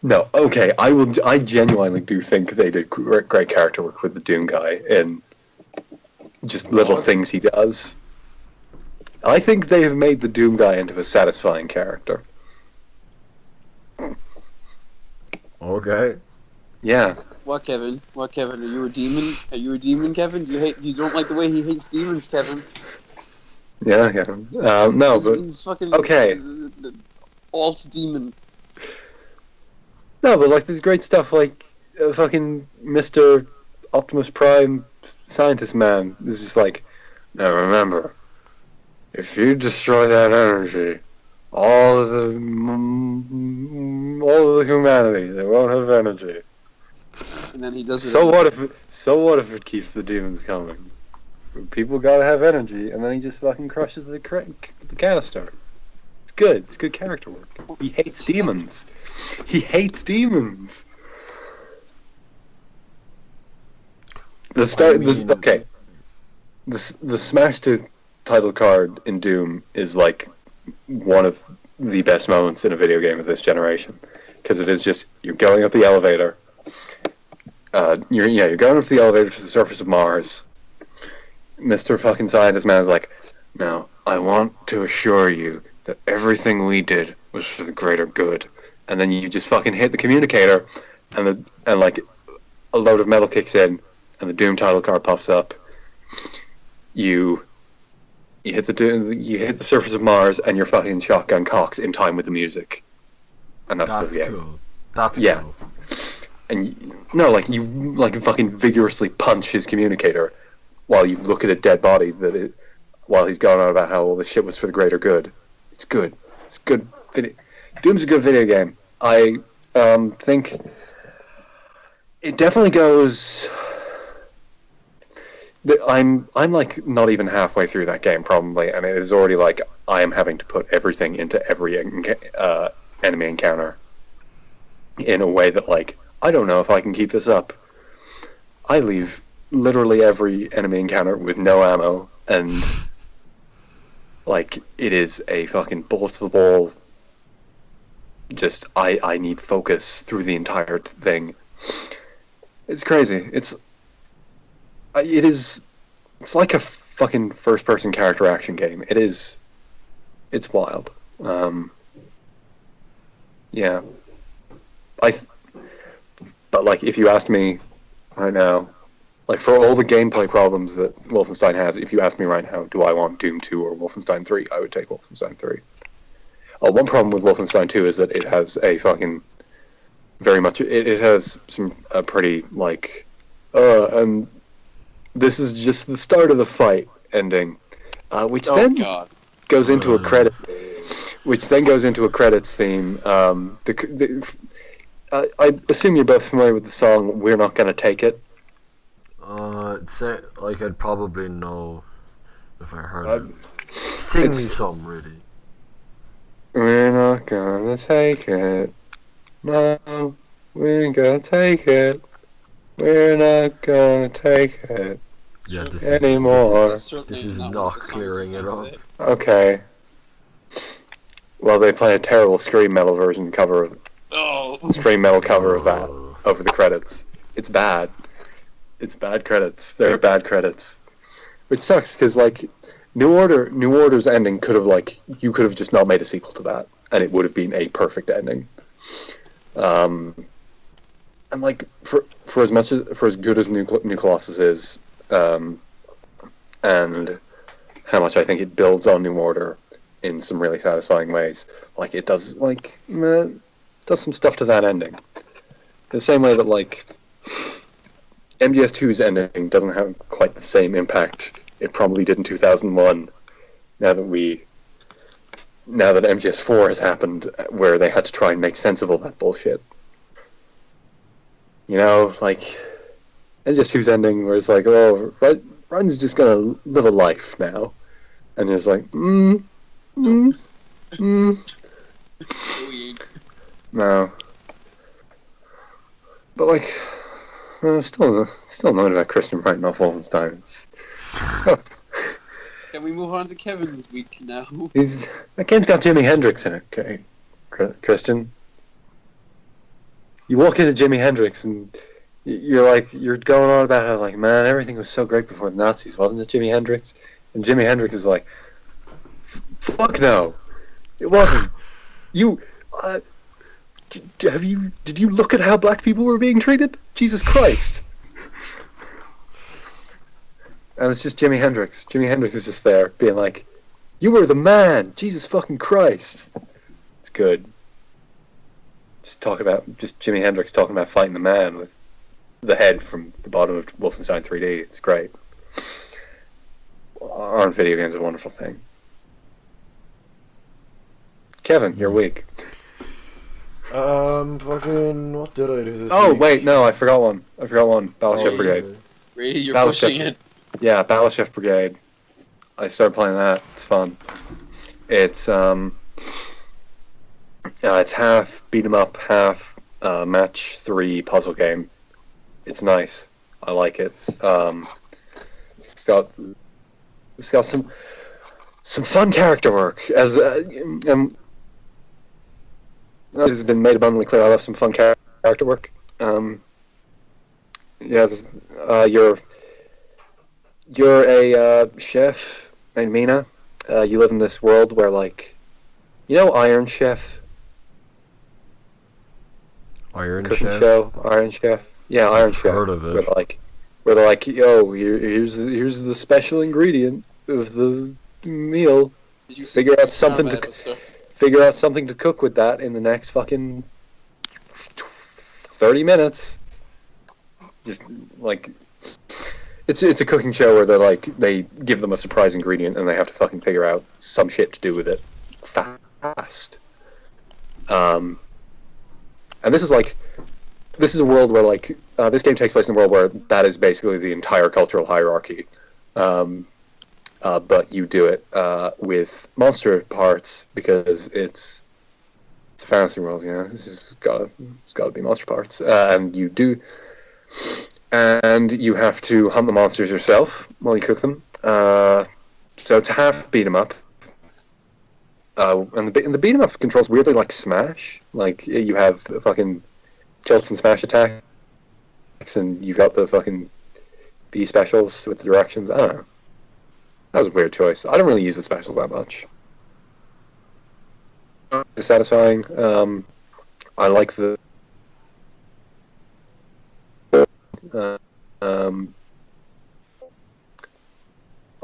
No, okay, I genuinely do think they did great character work with the Doom guy in just little things he does. I think they have made the Doom guy into a satisfying character. Okay. Yeah. What, Kevin? Are you a demon? Are you a demon, Kevin? You don't like the way he hates demons, Kevin? Yeah. No, but he's fucking okay. The alt demon. No, but like there's great stuff like fucking Mr. Optimus Prime scientist man is just like, now remember, if you destroy that energy, all of the humanity, they won't have energy. And then he does it. So what if it keeps the demons coming? People gotta have energy, and then he just fucking crushes the canister. It's good. It's good character work. He hates demons. The Smash 2 title card in Doom is like one of the best moments in a video game of this generation, because it is just you're going up the elevator. You're going up the elevator to the surface of Mars. Mr. fucking Scientist Man is like, now I want to assure you that everything we did was for the greater good. And then you just fucking hit the communicator, and like a load of metal kicks in, and the Doom title card pops up. You hit the surface of Mars, and your fucking shotgun cocks in time with the music, and that's the game. Cool. That's yeah. Cool. And you fucking vigorously punch his communicator while you look at a dead body while he's going on about how all this shit was for the greater good. It's good. It's good. Doom's a good video game. I think it definitely goes. I'm like not even halfway through that game probably, and it is already like I am having to put everything into every enemy encounter in a way that like I don't know if I can keep this up. I leave literally every enemy encounter with no ammo, and like it is a fucking balls to the wall. Just I need focus through the entire thing. It's crazy. It's like a fucking first person character action game. It's wild. Yeah. But like if you asked me right now, like for all the gameplay problems that Wolfenstein has, if you ask me right now, do I want Doom 2 or Wolfenstein 3, I would take Wolfenstein 3. One problem with Wolfenstein 2 is that it has a fucking it has some pretty like and this is just the start of the fight ending, which then goes into a credit, which then goes into a credits theme. I assume you're both familiar with the song "We're Not Gonna Take It." I'd probably know if I heard it. Sing me some, really. We're not gonna take it. No, we ain't gonna take it. We're not gonna take it. Yeah, anymore. This is not clearing it up. Okay. Well, they play a terrible scream metal cover of that over the credits. It's bad. It's bad credits. They're bad credits. Which sucks because like New Order's ending could have you could have just not made a sequel to that, and it would have been a perfect ending. And like for as good as New Colossus is, and how much I think it builds on New Order in some really satisfying ways, like it does does some stuff to that ending. The same way that like MGS2's ending doesn't have quite the same impact it probably did in 2001. Now that MGS4 has happened, where they had to try and make sense of all that bullshit. You know, like MGS2's ending, where it's like, oh, Ryan's just gonna live a life now, and it's like, no. But like, still annoyed about Christian writing off Wolfenstein. Can we move on to Kevin this week now? That game's got Jimi Hendrix in it, okay, Christian. You walk into Jimi Hendrix and you're going on about how like, man, everything was so great before the Nazis, wasn't it, Jimi Hendrix? And Jimi Hendrix is like, fuck no, it wasn't. Did you look at how black people were being treated? Jesus Christ. And it's just Jimi Hendrix. Jimi Hendrix is just there, being like, you were the man! Jesus fucking Christ! It's good. Just Jimi Hendrix talking about fighting the man with the head from the bottom of Wolfenstein 3D. It's great. Aren't video games a wonderful thing? Kevin, you're weak. Fucking, what did I do this week? Wait, no, I forgot one. Battleship Brigade. Reidy, you're pushing it. Yeah, Battleship Brigade. I started playing that. It's fun. It's half beat 'em up, half match 3 puzzle game. It's nice. I like it. It's got some fun character work. As it has been made abundantly clear, I love some fun character work. You're a chef named Mina. You live in this world where, like, you know, Iron Chef. Iron Cooking Chef. Show, Iron Chef. Yeah, Iron Chef. Heard of it. Where they're like, yo, here's the special ingredient of the meal. Did you figure out something to cook with that in the next fucking 30 minutes. Just like it's a cooking show where they give them a surprise ingredient and they have to fucking figure out some shit to do with it fast. And this is a world where this game takes place in a world where that is basically the entire cultural hierarchy. But you do it with monster parts because it's a fantasy world, you know. It's got to be monster parts, and you do. and you have to hunt the monsters yourself while you cook them. So it's half beat 'em up. And the beat 'em up controls weirdly like Smash. Like you have fucking tilts and smash attacks, and you've got the fucking B specials with the directions. I don't know. That was a weird choice. I don't really use the specials that much. It's satisfying. I like the.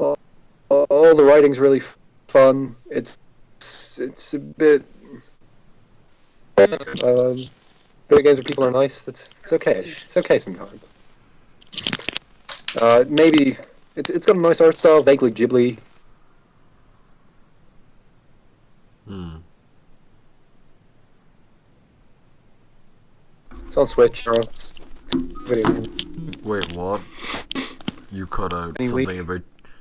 All the writing's really fun. It's a bit. Video games where people are nice. It's okay. It's okay sometimes. Maybe it's got a nice art style, vaguely Ghibli. It's on Switch. Wait, what? You cut out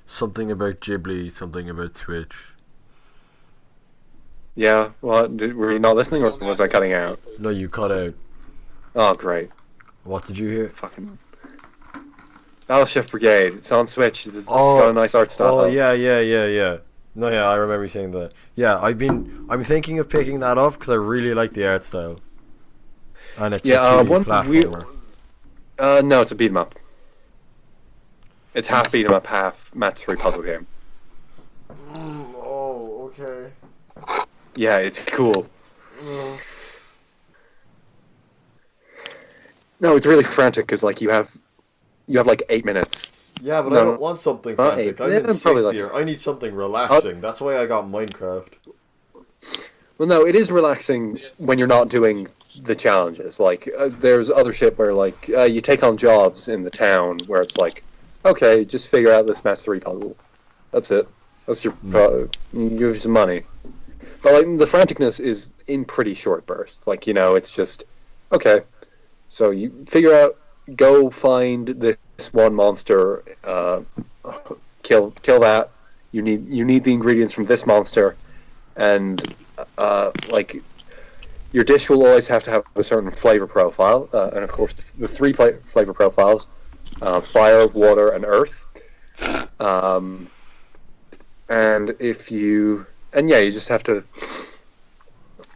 something about Ghibli, something about Switch. Yeah, well, were you not listening, or was I cutting out? No, you cut out. Oh, great. What did you hear? Fucking Battleship Brigade. It's on Switch. It's got a nice art style. Oh, yeah. No, yeah, I remember you saying that. Yeah, I'm thinking of picking that up because I really like the art style. And it's a 2D platformer. No, it's a beat 'em up. It's half beat 'em up, half match 3 puzzle game. Oh, okay. Yeah, it's cool. No, it's really frantic because like you have like 8 minutes. Yeah, but I don't want something frantic. I'm in 6th year. I need something relaxing. That's why I got Minecraft. Well, no, it is relaxing when you're not doing the challenges. Like, there's other shit where like you take on jobs in the town where it's like, okay, just figure out this match 3 puzzle. That's it. That's your give you some money. But like the franticness is in pretty short bursts. Like, you know, it's just okay. So you figure out, go find this one monster, kill that. You need the ingredients from this monster, and like your dish will always have to have a certain flavor profile, and of course the 3 flavor profiles: fire, water, and earth. And you just have to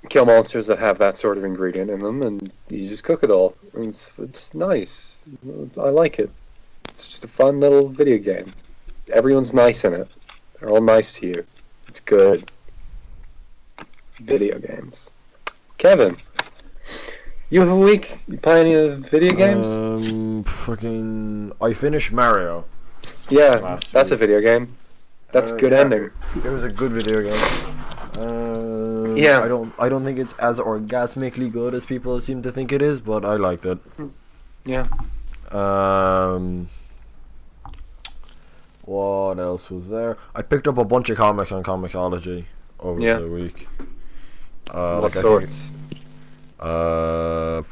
kill monsters that have that sort of ingredient in them, and you just cook it all. And it's nice. I like it. It's just a fun little video game. Everyone's nice in it. They're all nice to you. It's good. Video games. Kevin, you have a week? You play any of the video games? I finished Mario. Yeah, that's a video game. That's a good ending. It was a good video game. Yeah. I don't think it's as orgasmically good as people seem to think it is, but I liked it. Yeah. What else was there? I picked up a bunch of comics on Comixology over the week. What sorts? Let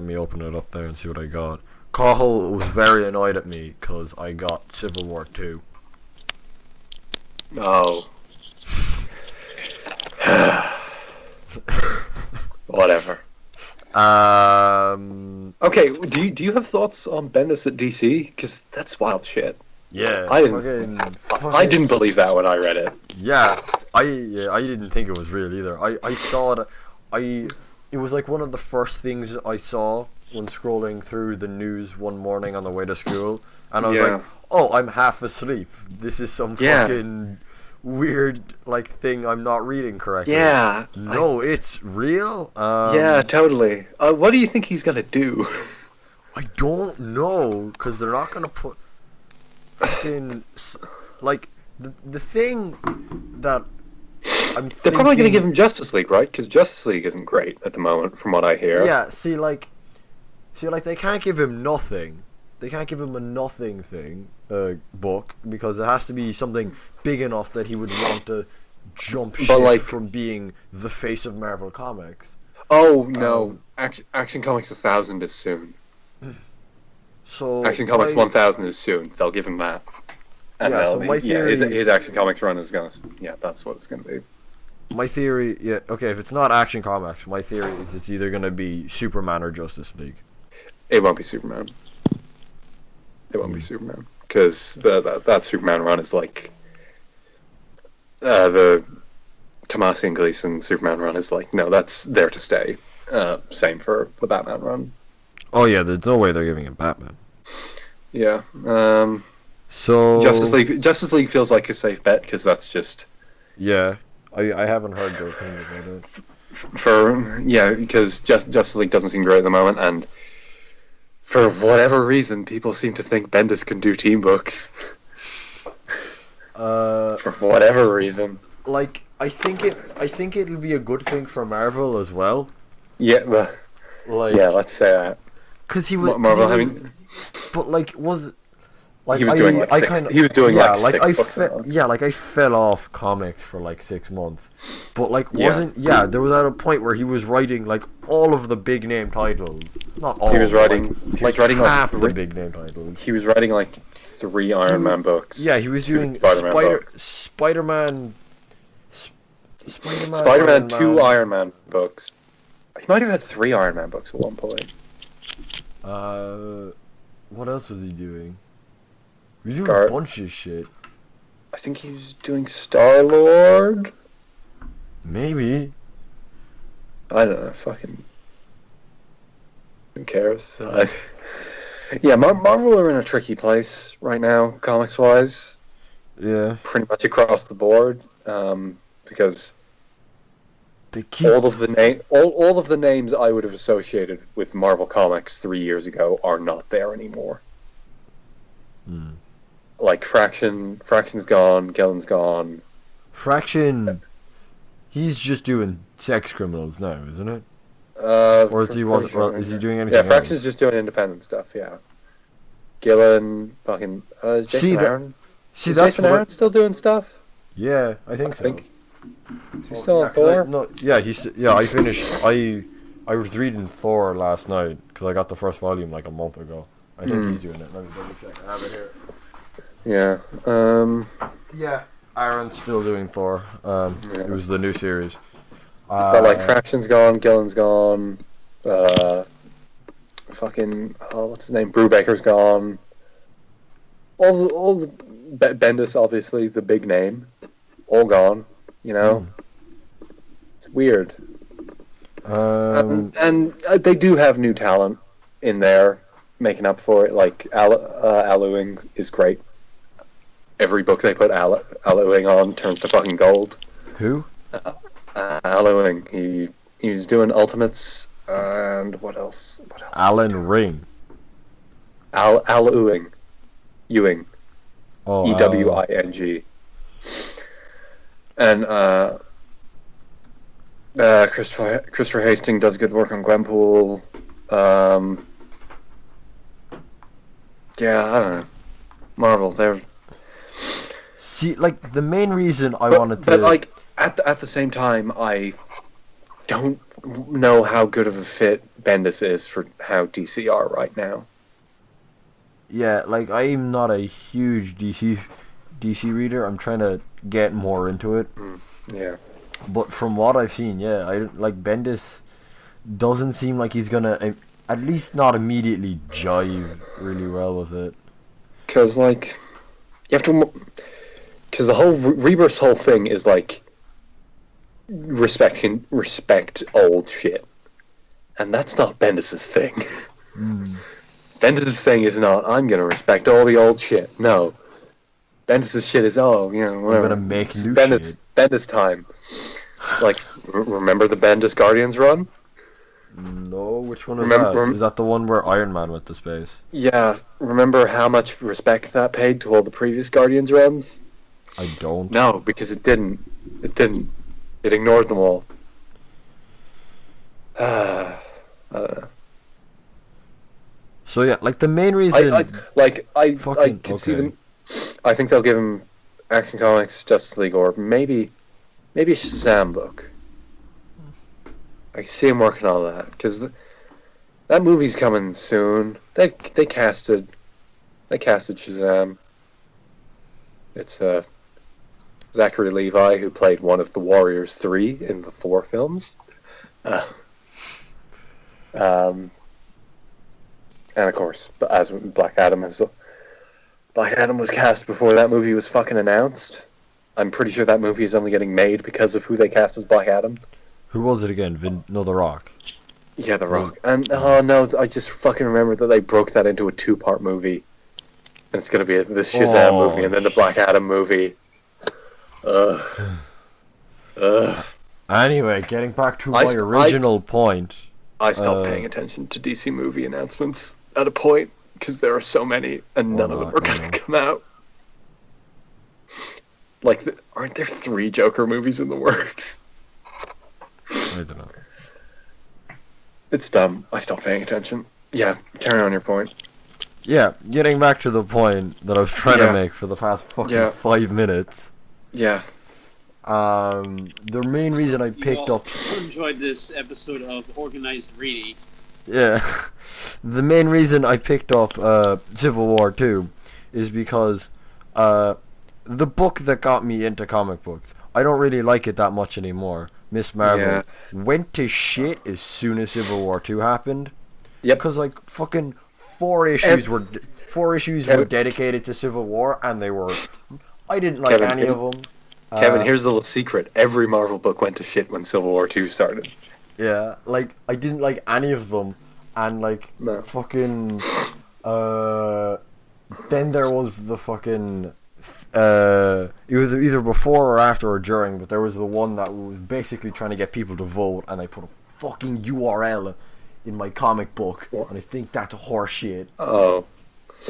me open it up there and see what I got. Cahill was very annoyed at me because I got Civil War 2. Oh. Whatever. Okay, do you have thoughts on Bendis at DC? Because that's wild shit. Yeah, I didn't believe that when I read it. Yeah, I didn't think it was real either. I saw it. It was like one of the first things I saw when scrolling through the news one morning on the way to school, and I was like, "Oh, I'm half asleep. This is some fucking weird like thing I'm not reading correctly." Yeah. No, it's real. Yeah, totally. What do you think he's gonna do? I don't know, because they're not gonna put fucking like the thing that I'm thinking. They're probably gonna give him Justice League, right? Because Justice League isn't great at the moment, from what I hear. Yeah. See, they can't give him nothing. They can't give him a nothing thing book, because it has to be something big enough that he would want to jump ship from being the face of Marvel Comics. Oh no, Action Comics 1000 is soon. So Action Comics 1000 is soon. They'll give him that. And so my theory, his Action Comics run is gonna. Yeah, that's what it's gonna be. My theory, okay, if it's not Action Comics, my theory is it's either gonna be Superman or Justice League. It won't be Superman. It won't be Superman because that Superman run is like the Tomasi and Gleason Superman run is like, no, that's there to stay. Same for the Batman run. Oh yeah, there's no way they're giving it Batman. Yeah. So Justice League feels like a safe bet because that's just. Yeah, I haven't heard their opinion about it. Because Justice League doesn't seem great at the moment, and for whatever reason, people seem to think Bendis can do team books. For whatever reason. Like, I think it'll be a good thing for Marvel as well. Yeah, let's say that. Because he was Marvel having. But like, was it? Like, he was doing like six. He was doing like 6 books a month. Yeah, like I fell off comics for like 6 months, but like wasn't. Yeah, there was at a point where he was writing like all of the big name titles. Not all. He was writing. Like half the big name titles. He was writing like 3 Iron Man books. Yeah, he was doing Spider-Man, 2 Iron Man books. He might have had 3 Iron Man books at one point. What else was he doing? He was doing a bunch of shit. I think he was doing Star-Lord. Maybe. I don't know. Fucking. Who cares? Yeah, Marvel are in a tricky place right now, comics-wise. Yeah. Pretty much across the board, because all of the names I would have associated with Marvel Comics 3 years ago are not there anymore. Like Fraction's gone, Gillen's gone. Fraction, he's just doing sex criminals now, isn't it? Or is he doing anything? Yeah, Fraction's just doing independent stuff. Yeah. Gillen, fucking is Jason Aaron? Is Jason Aaron still doing stuff? Yeah, I think so. Is he still on Thor? I finished. I was reading Thor last night because I got the first volume like a month ago. I think he's doing it. Let me double check. I have it here. Yeah. Yeah. Aaron's still doing Thor. It was the new series. But like Fraction's gone, Gillen's gone. Fucking what's his name? Brubaker's gone. All the Bendis, obviously the big name, all gone. You know, it's weird. And they do have new talent in there making up for it. Like Aluing is great. Every book they put Aluing on turns to fucking gold. Who? Aluing. He was doing Ultimates and what else? Alan Ring. Aluing. Ewing. Oh, Ewing. And Christopher Hastings does good work on Gwenpool. Yeah, I don't know. Marvel, they're. See, like the main reason I wanted to. But like at the same time, I don't know how good of a fit Bendis is for how DC are right now. Yeah, like I'm not a huge DC reader. I'm trying to get more into it. Yeah. But from what I've seen, yeah, I like Bendis doesn't seem like he's gonna at least not immediately jive really well with it. Because like you have to, because the whole Rebirth's whole thing is like respect old shit, and that's not Bendis's thing. Bendis's thing is not I'm gonna respect all the old shit. No. Bendis' shit is whatever. I'm gonna make new shit. Bendis time. Like, remember the Bendis Guardians run? No, which one is that? Is that the one where Iron Man went to space? Yeah, remember how much respect that paid to all the previous Guardians runs? I don't. No, because it didn't. It didn't. It ignored them all. So yeah, like the main reason. I could see them. I think they'll give him Action Comics, Justice League, or maybe a Shazam book. I can see him working on that because that movie's coming soon. They casted Shazam. It's Zachary Levi, who played one of the Warriors 3 in the Thor films. And of course, as Black Adam has Black Adam was cast before that movie was fucking announced. I'm pretty sure that movie is only getting made because of who they cast as Black Adam. Who was it again? No, The Rock. Yeah, The Rock. And, oh no, I just fucking remember that they broke that into a 2-part movie. And it's gonna be the Shazam movie and then the Black Adam movie. Ugh. Anyway, getting back to my original point. I stopped paying attention to DC movie announcements at a point, because there are so many, and none of them are gonna come out. Like, aren't there 3 Joker movies in the works? I don't know. It's dumb. I stopped paying attention. Yeah, carry on your point. Yeah, getting back to the point that I was trying to make for the past fucking 5 minutes. Yeah. The main reason I picked up... enjoyed this episode of Organised Reidy. Yeah. The main reason I picked up Civil War 2 is because the book that got me into comic books, I don't really like it that much anymore. Miss Marvel went to shit as soon as Civil War 2 happened. Yep. Because like fucking 4 issues were dedicated to Civil War, and they were... I didn't like any of them. Kevin, here's the little secret. Every Marvel book went to shit when Civil War 2 started. Yeah, like, I didn't like any of them, and, like, fucking, then there was the fucking, it was either before or after or during, but there was the one that was basically trying to get people to vote, and I put a fucking URL in my comic book, and I think that's horseshit. Oh.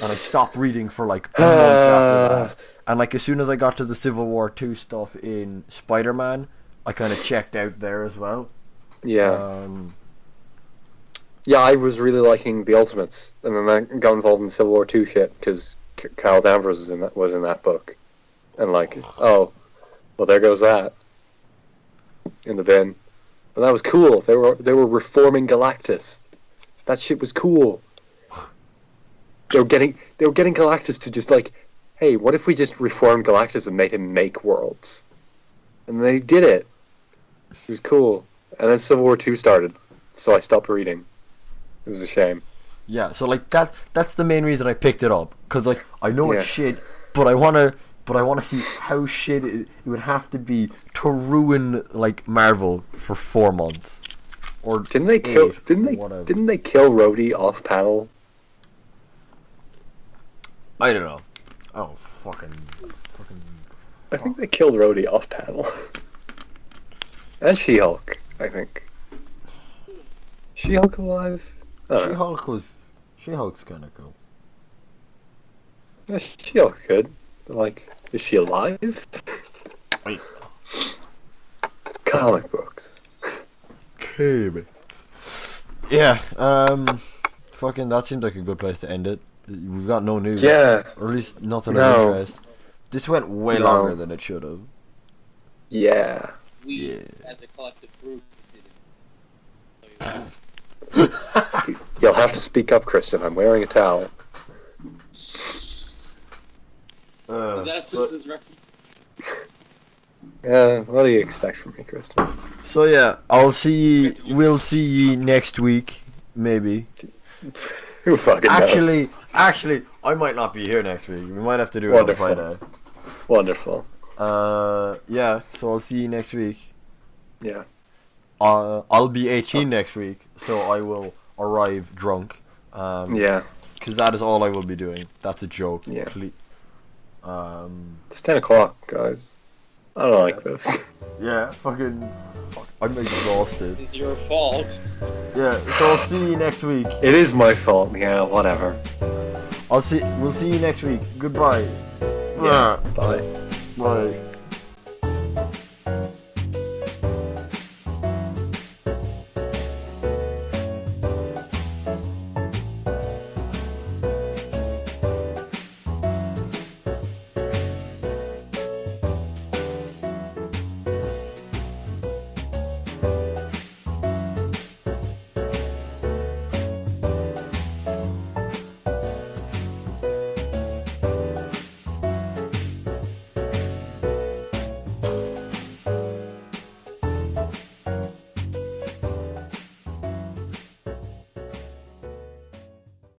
And I stopped reading for, like, a month after that. And, like, as soon as I got to the Civil War 2 stuff in Spider-Man, I kind of checked out there as well. Yeah. Yeah, I was really liking the Ultimates, and then I got involved in Civil War 2 shit, because Carol Danvers was in that book. And, like, oh, well, there goes that. In the bin. And that was cool. They were reforming Galactus. That shit was cool. They were getting Galactus to just, like, hey, what if we just reformed Galactus and made him make worlds? And they did it. It was cool. And then Civil War 2 started, so I stopped reading. It was a shame. Yeah, so like that's the main reason I picked it up, cause like I know it's shit, but I wanna see how shit it would have to be to ruin like Marvel for 4 months. Or didn't they kill Rhodey off panel? I don't know. Oh fucking. I think they killed Rhodey off panel. And She-Hulk, I think. She-Hulk alive? She-Hulk's kinda cool. Yeah, She-Hulk's good. But, like, is she alive? Wait. Comic books. Yeah, fucking that seems like a good place to end it. We've got no news. Yeah. Or at least nothing of interest. This went way longer than it should have. Yeah. We, as a collective group, did it. You'll have to speak up, Christian. I'm wearing a towel. Is that a Simpsons reference? Yeah, what do you expect from me, Christian? So yeah, we'll see ye next week, maybe. Who fucking knows? Actually, I might not be here next week. We might have to do it on Friday. Wonderful. Yeah, so I'll see you next week. Yeah. I'll be 18 next week, so I will arrive drunk. Yeah. Because that is all I will be doing. That's a joke. Yeah. It's 10 o'clock, guys. I don't like this. Yeah, fucking... I'm exhausted. It's your fault. Yeah, so I'll see you next week. It is my fault, yeah, whatever. We'll see you next week. Goodbye. Yeah, bye. Bye.